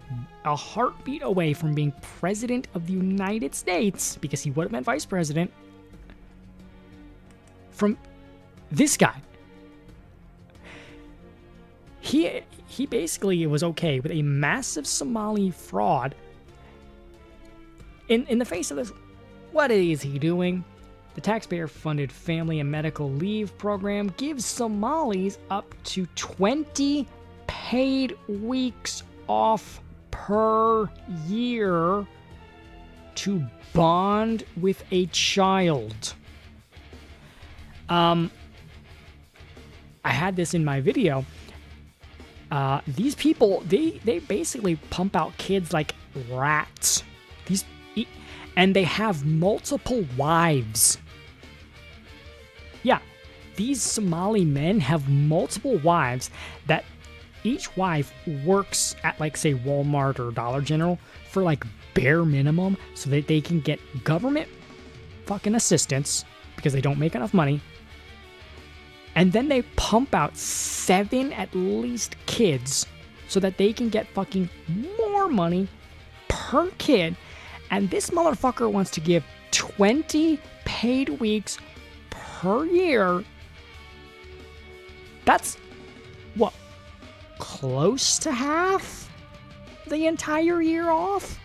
a heartbeat away from being president of the United States, because he would have been vice president, from this guy. He basically was okay with a massive Somali fraud. In the face of this, what is he doing? The taxpayer-funded family and medical leave program gives Somalis up to 20 paid weeks off per year to bond with a child. I had this in my video. These people, they basically pump out kids like rats. And they have multiple wives. Yeah, these Somali men have multiple wives that each wife works at, like, say, Walmart or Dollar General for, like, bare minimum so that they can get government fucking assistance because they don't make enough money. And then they pump out 7 at least kids so that they can get fucking more money per kid. And this motherfucker wants to give 20 paid weeks per year. That's, what, close to half the entire year off?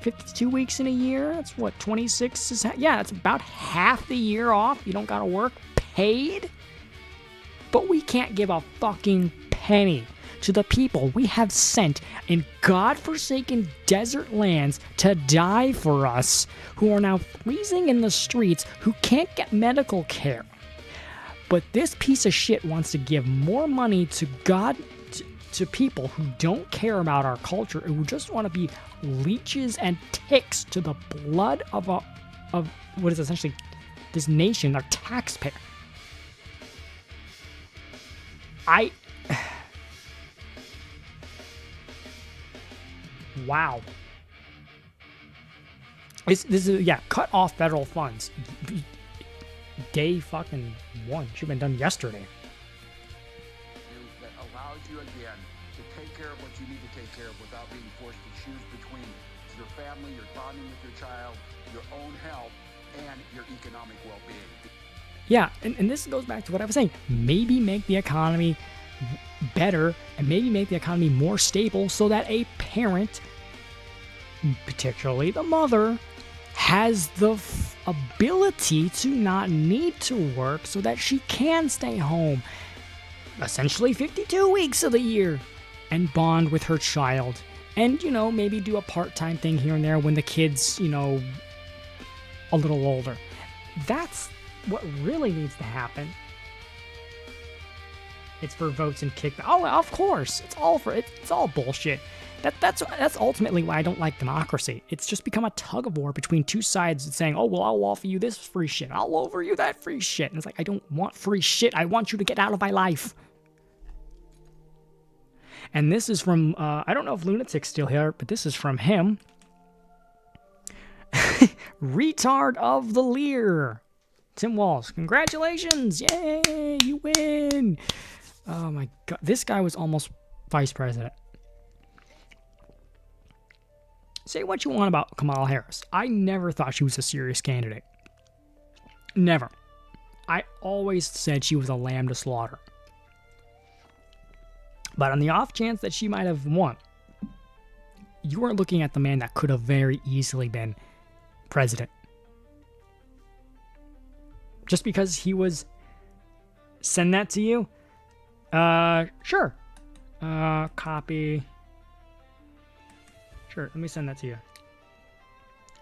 52 weeks in a year? That's what, 26 is... Yeah, that's about half the year off. You don't gotta work, paid. But we can't give a fucking penny to the people we have sent in godforsaken desert lands to die for us, who are now freezing in the streets, who can't get medical care. But this piece of shit wants to give more money to to people who don't care about our culture, who just want to be leeches and ticks to the blood of what is essentially this nation, our taxpayer. Wow. This is, yeah, cut off federal funds. Day fucking 1. Should have been done yesterday. That allows you again to take care of what you need to take care of without being forced to choose between your family, your bonding with your child, your own health, and your economic well-being. Yeah, and this goes back to what I was saying. Maybe make the economy better, and maybe make the economy more stable so that a parent, particularly the mother, has the ability to not need to work so that she can stay home essentially 52 weeks of the year and bond with her child. And, you know, maybe do a part-time thing here and there when the kid's, you know, a little older. That's what really needs to happen. It's for votes and kickback. Oh, of course. It's all bullshit. That's ultimately why I don't like democracy. It's just become a tug of war between two sides saying, oh, well, I'll offer you this free shit. I'll offer you that free shit. And it's like, I don't want free shit. I want you to get out of my life. And this is from, I don't know if Lunatic's still here, but this is from him. Retard of the Lear. Tim Walls. Congratulations. Yay, you win. Oh my God. This guy was almost vice president. Say what you want about Kamala Harris. I never thought she was a serious candidate. Never. I always said she was a lamb to slaughter. But on the off chance that she might have won, you are looking at the man that could have very easily been president. Just because he was... Send that to you? Sure. Copy... Sure, let me send that to you.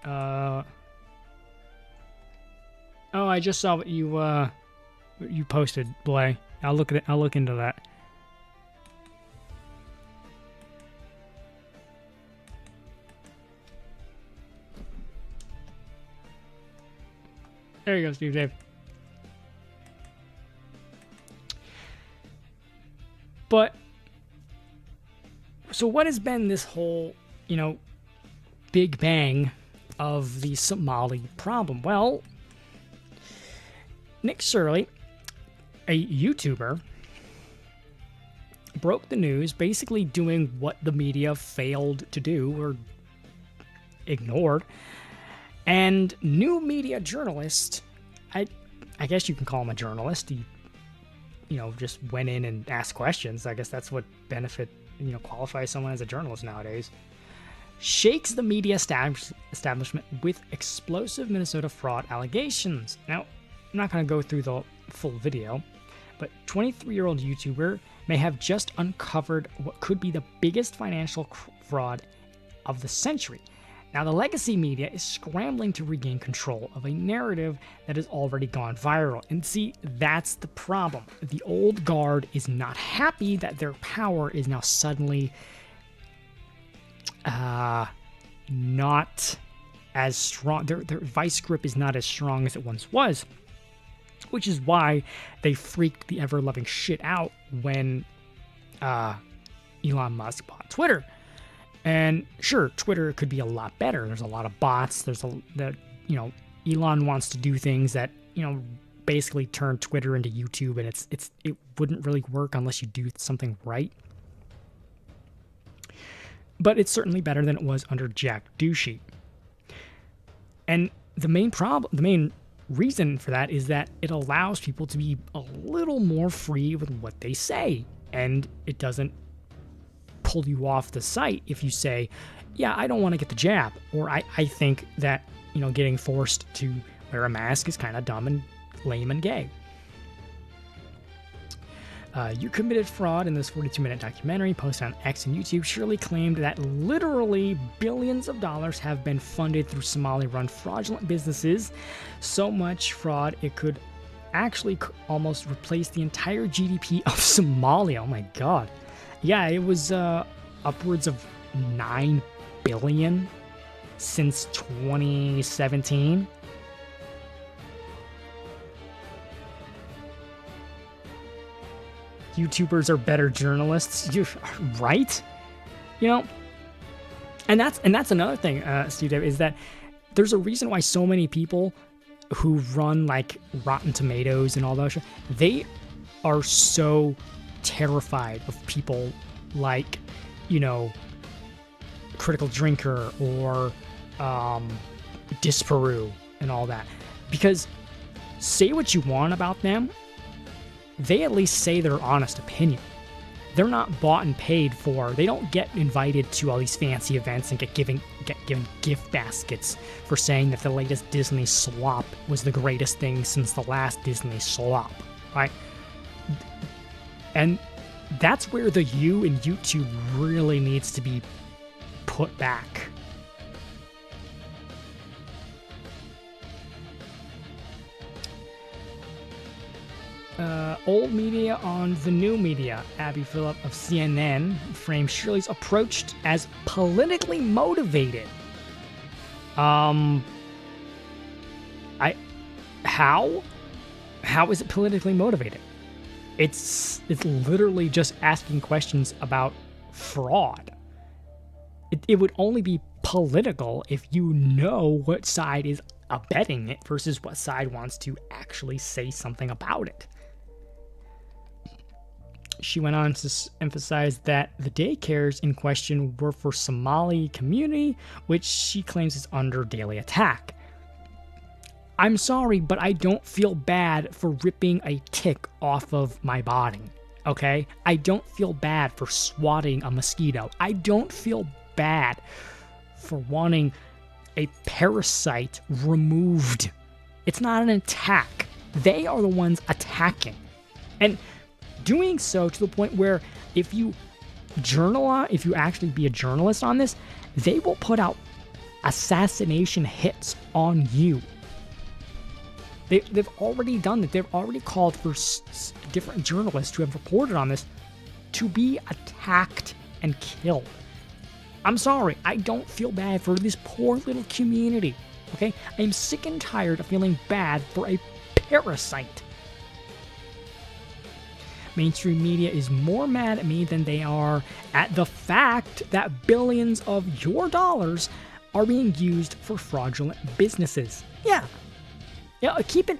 Oh, I just saw what you posted, Blay. I'll look at it. I'll look into that. There you go, Steve Dave. But so what has been this whole, big bang of the Somali problem? Well, Nick Surley, a YouTuber, broke the news, basically doing what the media failed to do or ignored. And new media journalist, I guess you can call him a journalist. He, just went in and asked questions. I guess that's what qualifies someone as a journalist nowadays. Shakes the media establishment with explosive Minnesota fraud allegations. Now, I'm not going to go through the full video, but 23-year-old YouTuber may have just uncovered what could be the biggest financial fraud of the century. Now, the legacy media is scrambling to regain control of a narrative that has already gone viral. And see, that's the problem. The old guard is not happy that their power is now suddenly not as strong. Their vice grip is not as strong as it once was, which is why they freaked the ever-loving shit out when Elon Musk bought Twitter. And sure, Twitter could be a lot better. There's a lot of bots. Elon wants to do things that, basically turn Twitter into YouTube, and it wouldn't really work unless you do something right. But it's certainly better than it was under Jack Dorsey. And the main reason for that is that it allows people to be a little more free with what they say, and it doesn't pull you off the site if you say, yeah, I don't want to get the jab, or I think that getting forced to wear a mask is kind of dumb and lame and gay. You committed fraud in this 42-minute documentary posted on X and YouTube. Shirley claimed that literally billions of dollars have been funded through Somali-run fraudulent businesses. So much fraud it could actually almost replace the entire GDP of Somalia. Oh my God. Yeah, it was upwards of $9 billion since 2017. YouTubers are better journalists, right? And that's another thing, Steve, is that there's a reason why so many people who run like Rotten Tomatoes and all those, they are so terrified of people like, Critical Drinker or Disparu and all that. Because say what you want about them, they at least say their honest opinion. They're not bought and paid for. They don't get invited to all these fancy events and get given gift baskets for saying that the latest Disney slop was the greatest thing since the last Disney slop, right? And that's where the you in YouTube really needs to be put back. old media on the new media. Abby Phillip of CNN framed Shirley's approach as politically motivated. How is it politically motivated? It's literally just asking questions about fraud. It would only be political if you know what side is abetting it versus what side wants to actually say something about it. She went on to emphasize that the daycares in question were for Somali community, which she claims is under daily attack. I'm sorry, but I don't feel bad for ripping a tick off of my body, okay? I don't feel bad for swatting a mosquito. I don't feel bad for wanting a parasite removed. It's not an attack. They are the ones attacking. And doing so to the point where if you actually be a journalist on this, they will put out assassination hits on you. They've already done that. They've already called for different journalists who have reported on this to be attacked and killed. I'm sorry, I don't feel bad for this poor little community, okay? I'm sick and tired of feeling bad for a parasite. Mainstream media is more mad at me than they are at the fact that billions of your dollars are being used for fraudulent businesses. Yeah, keep it.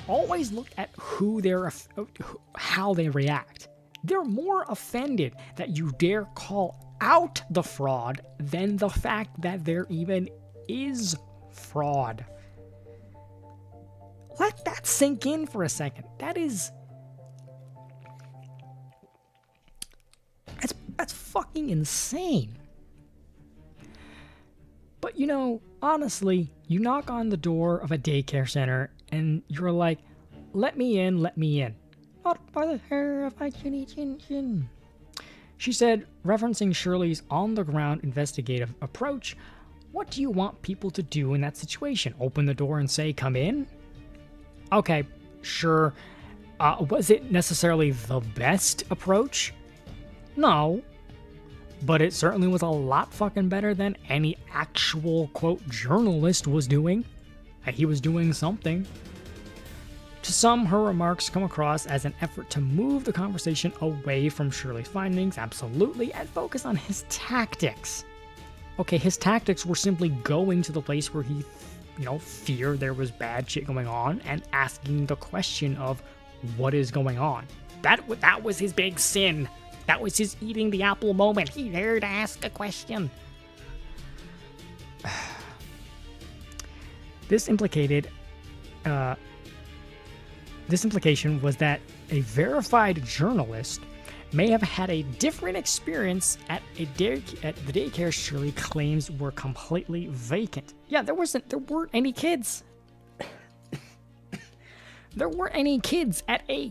Always look at how they react. They're more offended that you dare call out the fraud than the fact that there even is fraud. Let that sink in for a second. That's fucking insane. But honestly, you knock on the door of a daycare center and you're like, let me in, let me in. Not by the hair of my chinny chin chin. She said, referencing Shirley's on-the-ground investigative approach, what do you want people to do in that situation? Open the door and say, come in? Okay, sure. Was it necessarily the best approach? No. But it certainly was a lot fucking better than any actual, quote, journalist was doing. He was doing something. To some, her remarks come across as an effort to move the conversation away from Shirley's findings, absolutely, and focus on his tactics. Okay, his tactics were simply going to the place where he, feared there was bad shit going on and asking the question of what is going on. That was his big sin. That was his eating the apple moment. He dared to ask a question. This implication was that a verified journalist may have had a different experience at the daycare Shirley claims were completely vacant. Yeah, there weren't any kids. There weren't any kids at a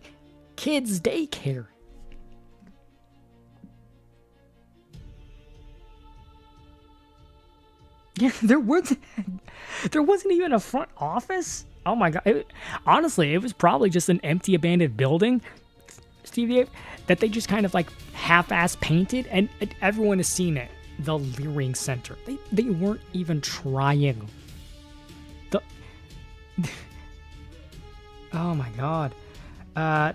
kids' daycare. Yeah, there wasn't even a front office. Oh my god! Honestly, it was probably just an empty, abandoned building, Stevie, that they just kind of like half-ass painted, and everyone has seen it. The Learing Center. They weren't even trying. Oh my god!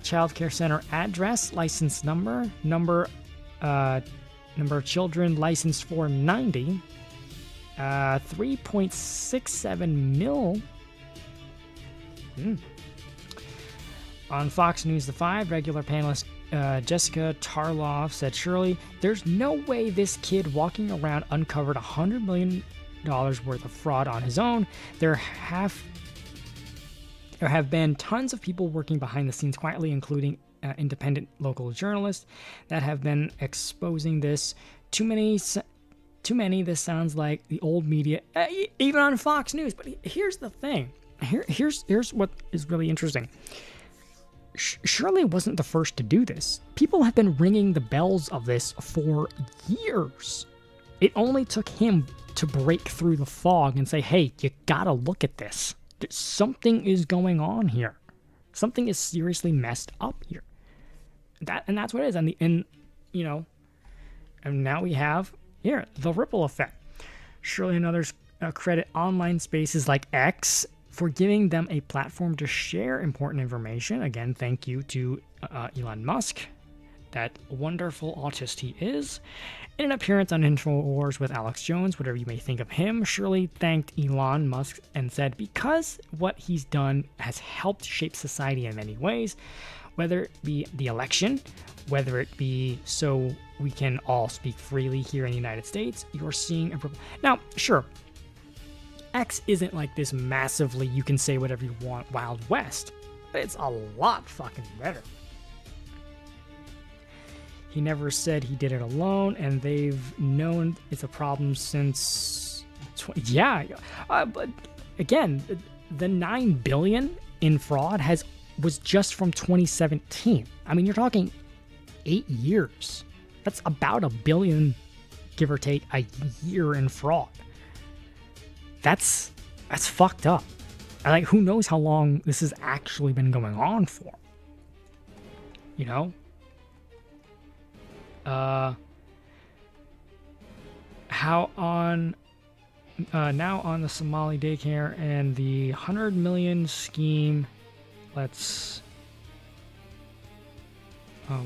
Child care center address, license number of children licensed 490. 3.67 mil. On Fox News The 5, regular panelist Jessica Tarloff said, Shirley, there's no way this kid walking around uncovered $100 million worth of fraud on his own. There have been tons of people working behind the scenes quietly, including independent local journalists that have been exposing this. Too many, this sounds like the old media, even on Fox News. But here's the thing. Here's what is really interesting. Shirley wasn't the first to do this. People have been ringing the bells of this for years. It only took him to break through the fog and say, hey, you gotta look at this. Something is going on here. Something is seriously messed up here. That's what it is. And now we have here the ripple effect. Surely others credit online spaces like X for giving them a platform to share important information. Again, thank you to Elon Musk, that wonderful autist he is. In an appearance on InfoWars with Alex Jones, whatever you may think of him, Shirley thanked Elon Musk and said, because what he's done has helped shape society in many ways, whether it be the election, whether it be so we can all speak freely here in the United States, you're seeing a... Now, sure, X isn't like this massively you can say whatever you want Wild West, but it's a lot fucking better. He never said he did it alone, and they've known it's a problem since... but again, the $9 billion in fraud was just from 2017. I mean, you're talking 8 years. That's about $1 billion, give or take, a year in fraud. That's fucked up. And like, who knows how long this has actually been going on for? You know? Now on the Somali daycare and the 100 million scheme. Let's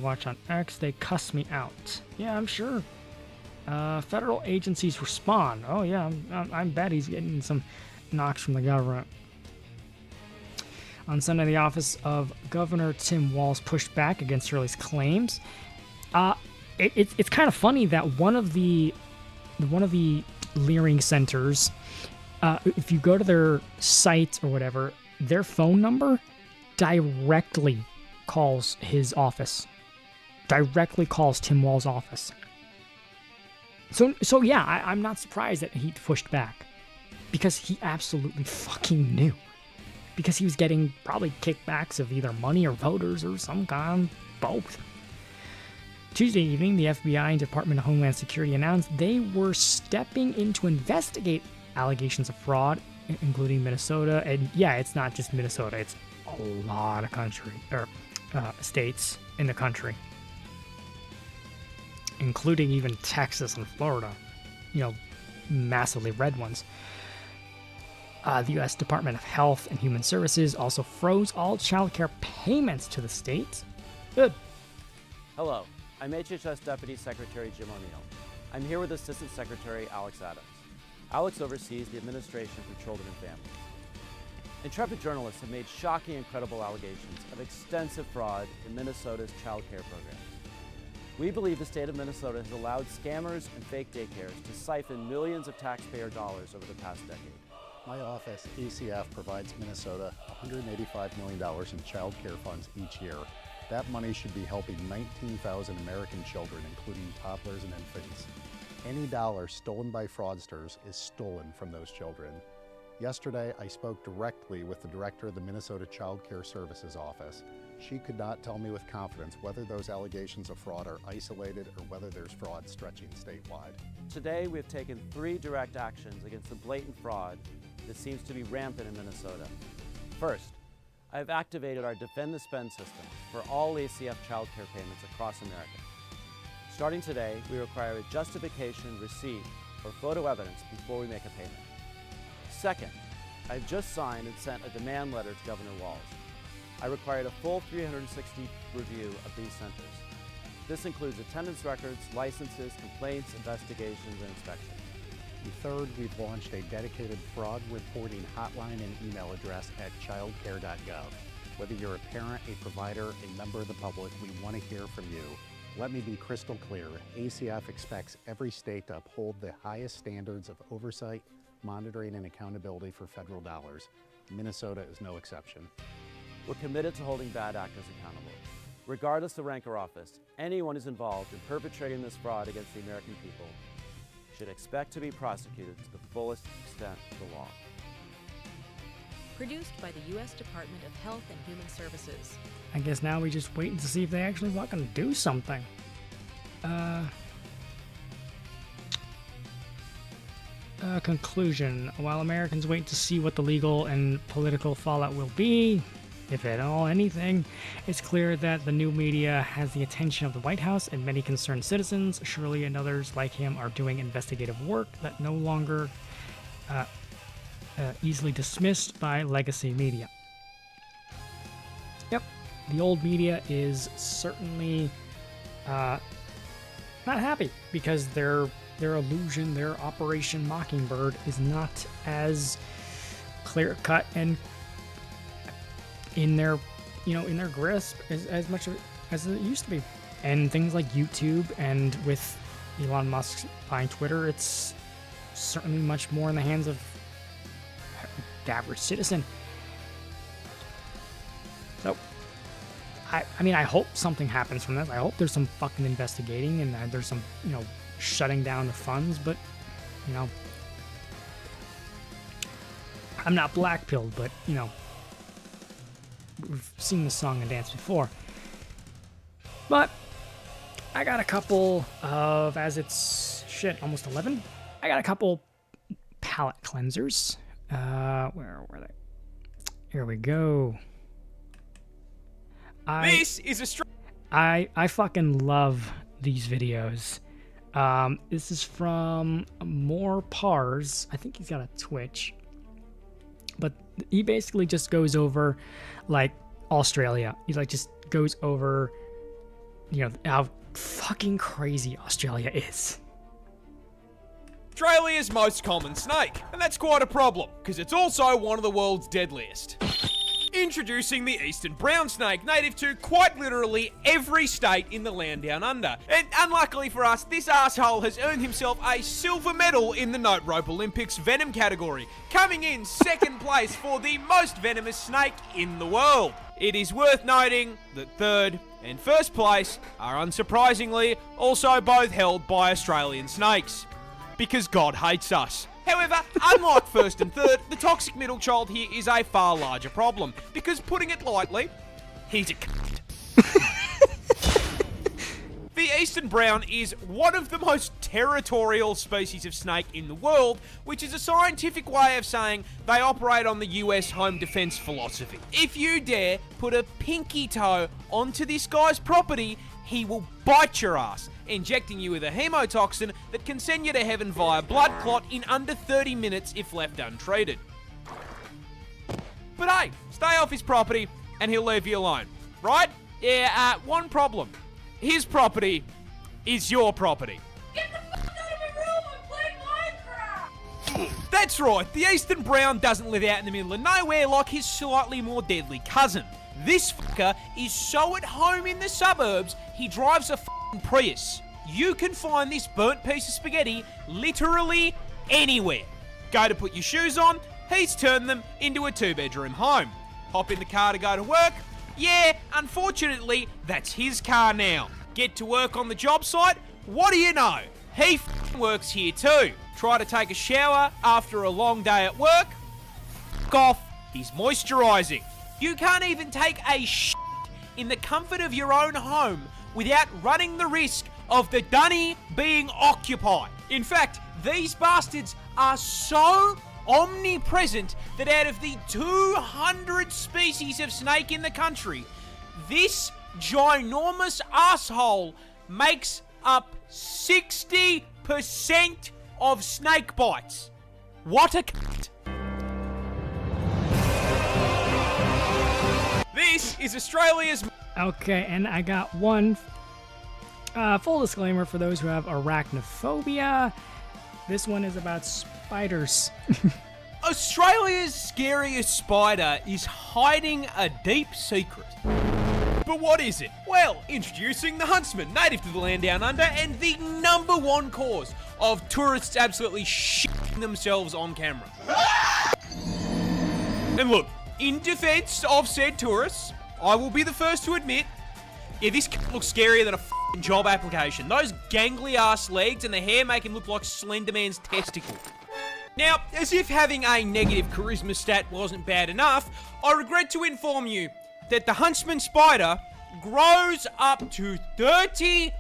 watch on X. They cuss me out. Yeah, I'm sure. Federal agencies respond. Oh yeah, I bet he's getting some knocks from the government. On Sunday, the office of Governor Tim Walz pushed back against Shirley's claims. It's kind of funny that one of the Learing centers, if you go to their site or whatever, their phone number directly calls his office. Directly calls Tim Walz's office. So yeah, I'm not surprised that he pushed back, because he absolutely fucking knew. Because he was getting probably kickbacks of either money or voters or some kind, both. Tuesday evening, the FBI and Department of Homeland Security announced they were stepping in to investigate allegations of fraud, including Minnesota. And yeah, it's not just Minnesota, it's a lot of states in the country, including even Texas and Florida, massively red ones. The U.S. Department of Health and Human Services also froze all child care payments to the state. Good. Hello, I'm HHS Deputy Secretary Jim O'Neill. I'm here with Assistant Secretary Alex Adams. Alex oversees the Administration for Children and Families. Intrepid journalists have made shocking and credible allegations of extensive fraud in Minnesota's child care programs. We believe the state of Minnesota has allowed scammers and fake daycares to siphon millions of taxpayer dollars over the past decade. My office, ACF, provides Minnesota $185 million in child care funds each year. That money should be helping 19,000 American children, including toddlers and infants. Any dollar stolen by fraudsters is stolen from those children. Yesterday, I spoke directly with the director of the Minnesota Child Care Services Office. She could not tell me with confidence whether those allegations of fraud are isolated or whether there's fraud stretching statewide. Today, we have taken 3 direct actions against the blatant fraud that seems to be rampant in Minnesota. First, I have activated our Defend the Spend system for all ACF child care payments across America. Starting today, we require a justification, receipt, or photo evidence before we make a payment. Second, I've just signed and sent a demand letter to Governor Walz. I required a full 360 review of these centers. This includes attendance records, licenses, complaints, investigations, and inspections. And third, we've launched a dedicated fraud reporting hotline and email address at childcare.gov. Whether you're a parent, a provider, a member of the public, we want to hear from you. Let me be crystal clear. ACF expects every state to uphold the highest standards of oversight, monitoring, and accountability for federal dollars. Minnesota is no exception. We're committed to holding bad actors accountable. Regardless of rank or office, anyone who's involved in perpetrating this fraud against the American people should expect to be prosecuted to the fullest extent of the law. Produced by the U.S. Department of Health and Human Services. I guess now we just waiting to see if they actually fucking do something. Conclusion. While Americans wait to see what the legal and political fallout will be, If at all anything, it's clear that the new media has the attention of the White House and many concerned citizens. Shirley and others like him are doing investigative work that no longer easily dismissed by legacy media. Yep, the old media is certainly not happy because their illusion, their Operation Mockingbird, is not as clear cut and in their grasp as much as it used to be. And things like YouTube, and with Elon Musk buying Twitter, it's certainly much more in the hands of the average citizen. So, I hope something happens from this. I hope there's some fucking investigating and there's some, shutting down the funds, but, I'm not black-pilled, but, we've seen the song and dance before. But I got a couple of, as it's almost 11. I got a couple palette cleansers. Where were they? Here we go. This is a I fucking love these videos. This is from More Pars. I think he's got a Twitch. But he basically just goes over, like, Australia. He, like, just goes over, how fucking crazy Australia is. Australia's most common snake, and that's quite a problem, because it's also one of the world's deadliest. Introducing the eastern brown snake, native to quite literally every state in the land down under. And unluckily for us, this asshole has earned himself a silver medal in the Note Rope Olympics venom category, coming in second place for the most venomous snake in the world. It is worth noting that third and first place are unsurprisingly also both held by Australian snakes. Because God hates us. However, unlike first and third, the toxic middle child here is a far larger problem, because putting it lightly, he's a cunt. The eastern brown is one of the most territorial species of snake in the world, which is a scientific way of saying they operate on the US home defense philosophy. If you dare put a pinky toe onto this guy's property, he will bite your ass, injecting you with a hemotoxin that can send you to heaven via blood clot in under 30 minutes if left untreated. But hey, stay off his property and he'll leave you alone, right? Yeah, one problem. His property is your property. Get the fuck out of my room! I'm playing Minecraft! That's right, the eastern brown doesn't live out in the middle of nowhere like his slightly more deadly cousin. This fucker is so at home in the suburbs, he drives a f***ing Prius. You can find this burnt piece of spaghetti literally anywhere. Go to put your shoes on, he's turned them into a 2-bedroom home. Hop in the car to go to work? Yeah, unfortunately, that's his car now. Get to work on the job site? What do you know? He f***ing works here too. Try to take a shower after a long day at work? F*** off, he's moisturising. You can't even take a shit in the comfort of your own home without running the risk of the dunny being occupied. In fact, these bastards are so omnipresent that out of the 200 species of snake in the country, this ginormous asshole makes up 60% of snake bites. What a cunt. This is Australia's... Okay, and I got one full disclaimer for those who have arachnophobia. This one is about spiders. Australia's scariest spider is hiding a deep secret. But what is it? Well, introducing the huntsman, native to the land down under, and the #1 cause of tourists absolutely shitting themselves on camera. And look, in defense of said tourists, I will be the first to admit, yeah, this looks scarier than a f***ing job application. Those gangly ass legs and the hair make him look like Slender Man's testicle. Now, as if having a negative charisma stat wasn't bad enough, I regret to inform you that the huntsman spider grows up to 30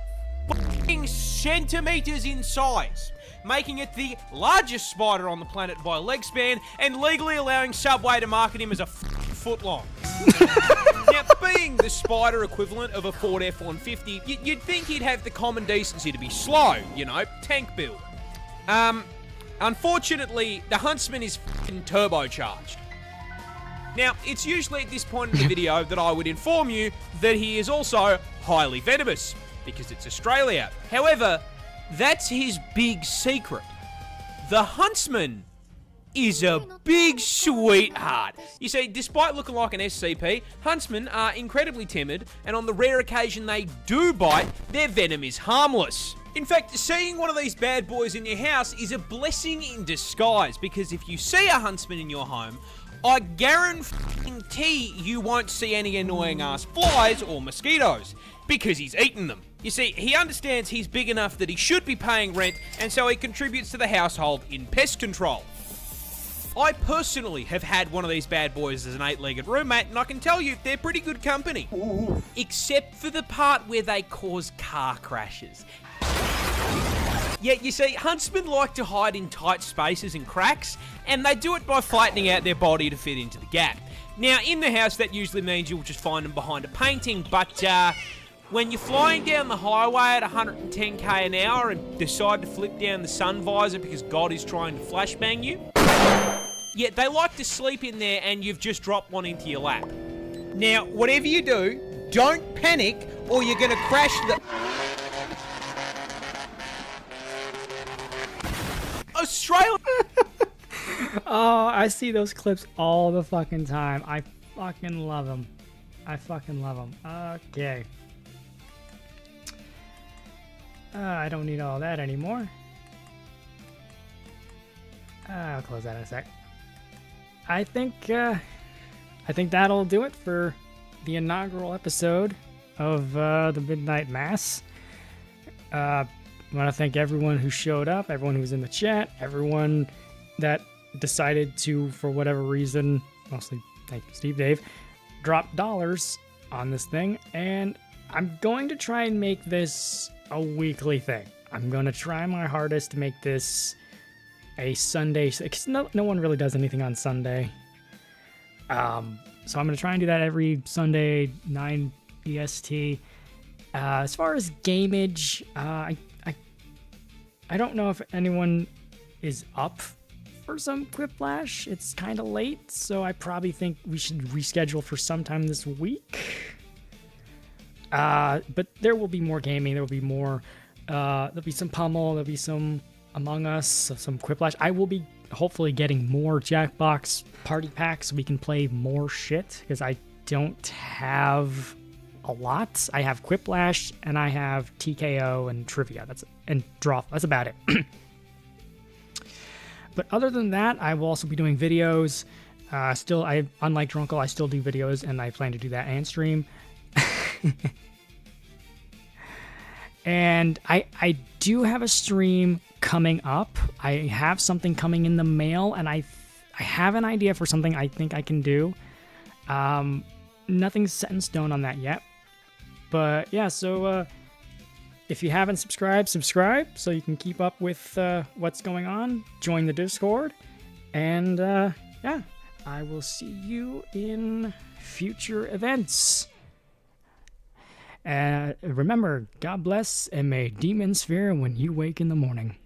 centimeters in size. making it the largest spider on the planet by leg span, and legally allowing Subway to market him as a foot long. Now, being the spider equivalent of a Ford F-150, you'd think he'd have the common decency to be slow, you know, tank build. Unfortunately, the Huntsman is f***ing turbocharged. Now, it's usually at this point in the video that I would inform you that he is also highly venomous, because it's Australia. However, that's his big secret. The Huntsman is a big sweetheart. You see, despite looking like an SCP, Huntsmen are incredibly timid, and on the rare occasion they do bite, their venom is harmless. In fact, seeing one of these bad boys in your house is a blessing in disguise, because if you see a Huntsman in your home, I guarantee you won't see any annoying ass flies or mosquitoes, because he's eaten them. You see, he understands he's big enough that he should be paying rent, and so he contributes to the household in pest control. I personally have had one of these bad boys as an 8-legged roommate, and I can tell you they're pretty good company. Except for the part where they cause car crashes. Yet, you see, Huntsmen like to hide in tight spaces and cracks, and they do it by flattening out their body to fit into the gap. Now, in the house, that usually means you'll just find them behind a painting, but when you're flying down the highway at 110k an hour and decide to flip down the sun visor because God is trying to flashbang you, yeah, they like to sleep in there and you've just dropped one into your lap. Now, whatever you do, don't panic or you're going to crash the... Australia! Oh, I see those clips all the fucking time. I fucking love them. I fucking love them. Okay. I don't need all that anymore. I'll close that in a sec. I think that'll do it for the inaugural episode of the Midnight Mass. I want to thank everyone who showed up, everyone who was in the chat, everyone that decided to, for whatever reason, mostly thank you, Steve Dave, drop dollars on this thing. And I'm going to try and make this a weekly thing. I'm going to try my hardest to make this a Sunday, because no one really does anything on Sunday. So I'm going to try and do that every Sunday, 9 EST. As far as gameage, I don't know if anyone is up for some Quiplash. It's kind of late, so I probably think we should reschedule for sometime this week. But there will be more gaming. There will be more. There'll be some Pummel. There'll be some Among Us. Some Quiplash. I will be hopefully getting more Jackbox party packs so we can play more shit, because I don't have a lot. I have Quiplash and I have TKO and Trivia. And Draw. That's about it. But other than that, I will also be doing videos. Unlike Drunkle, I still do videos, and I plan to do that and stream. And I do have a stream coming up. I have something coming in the mail, and I have an idea for something I think I can do. Nothing's set in stone on that yet. But yeah, so if you haven't subscribed so you can keep up with what's going on. Join the Discord. And yeah, I will see you in future events. Remember, God bless, and may demons fear when you wake in the morning.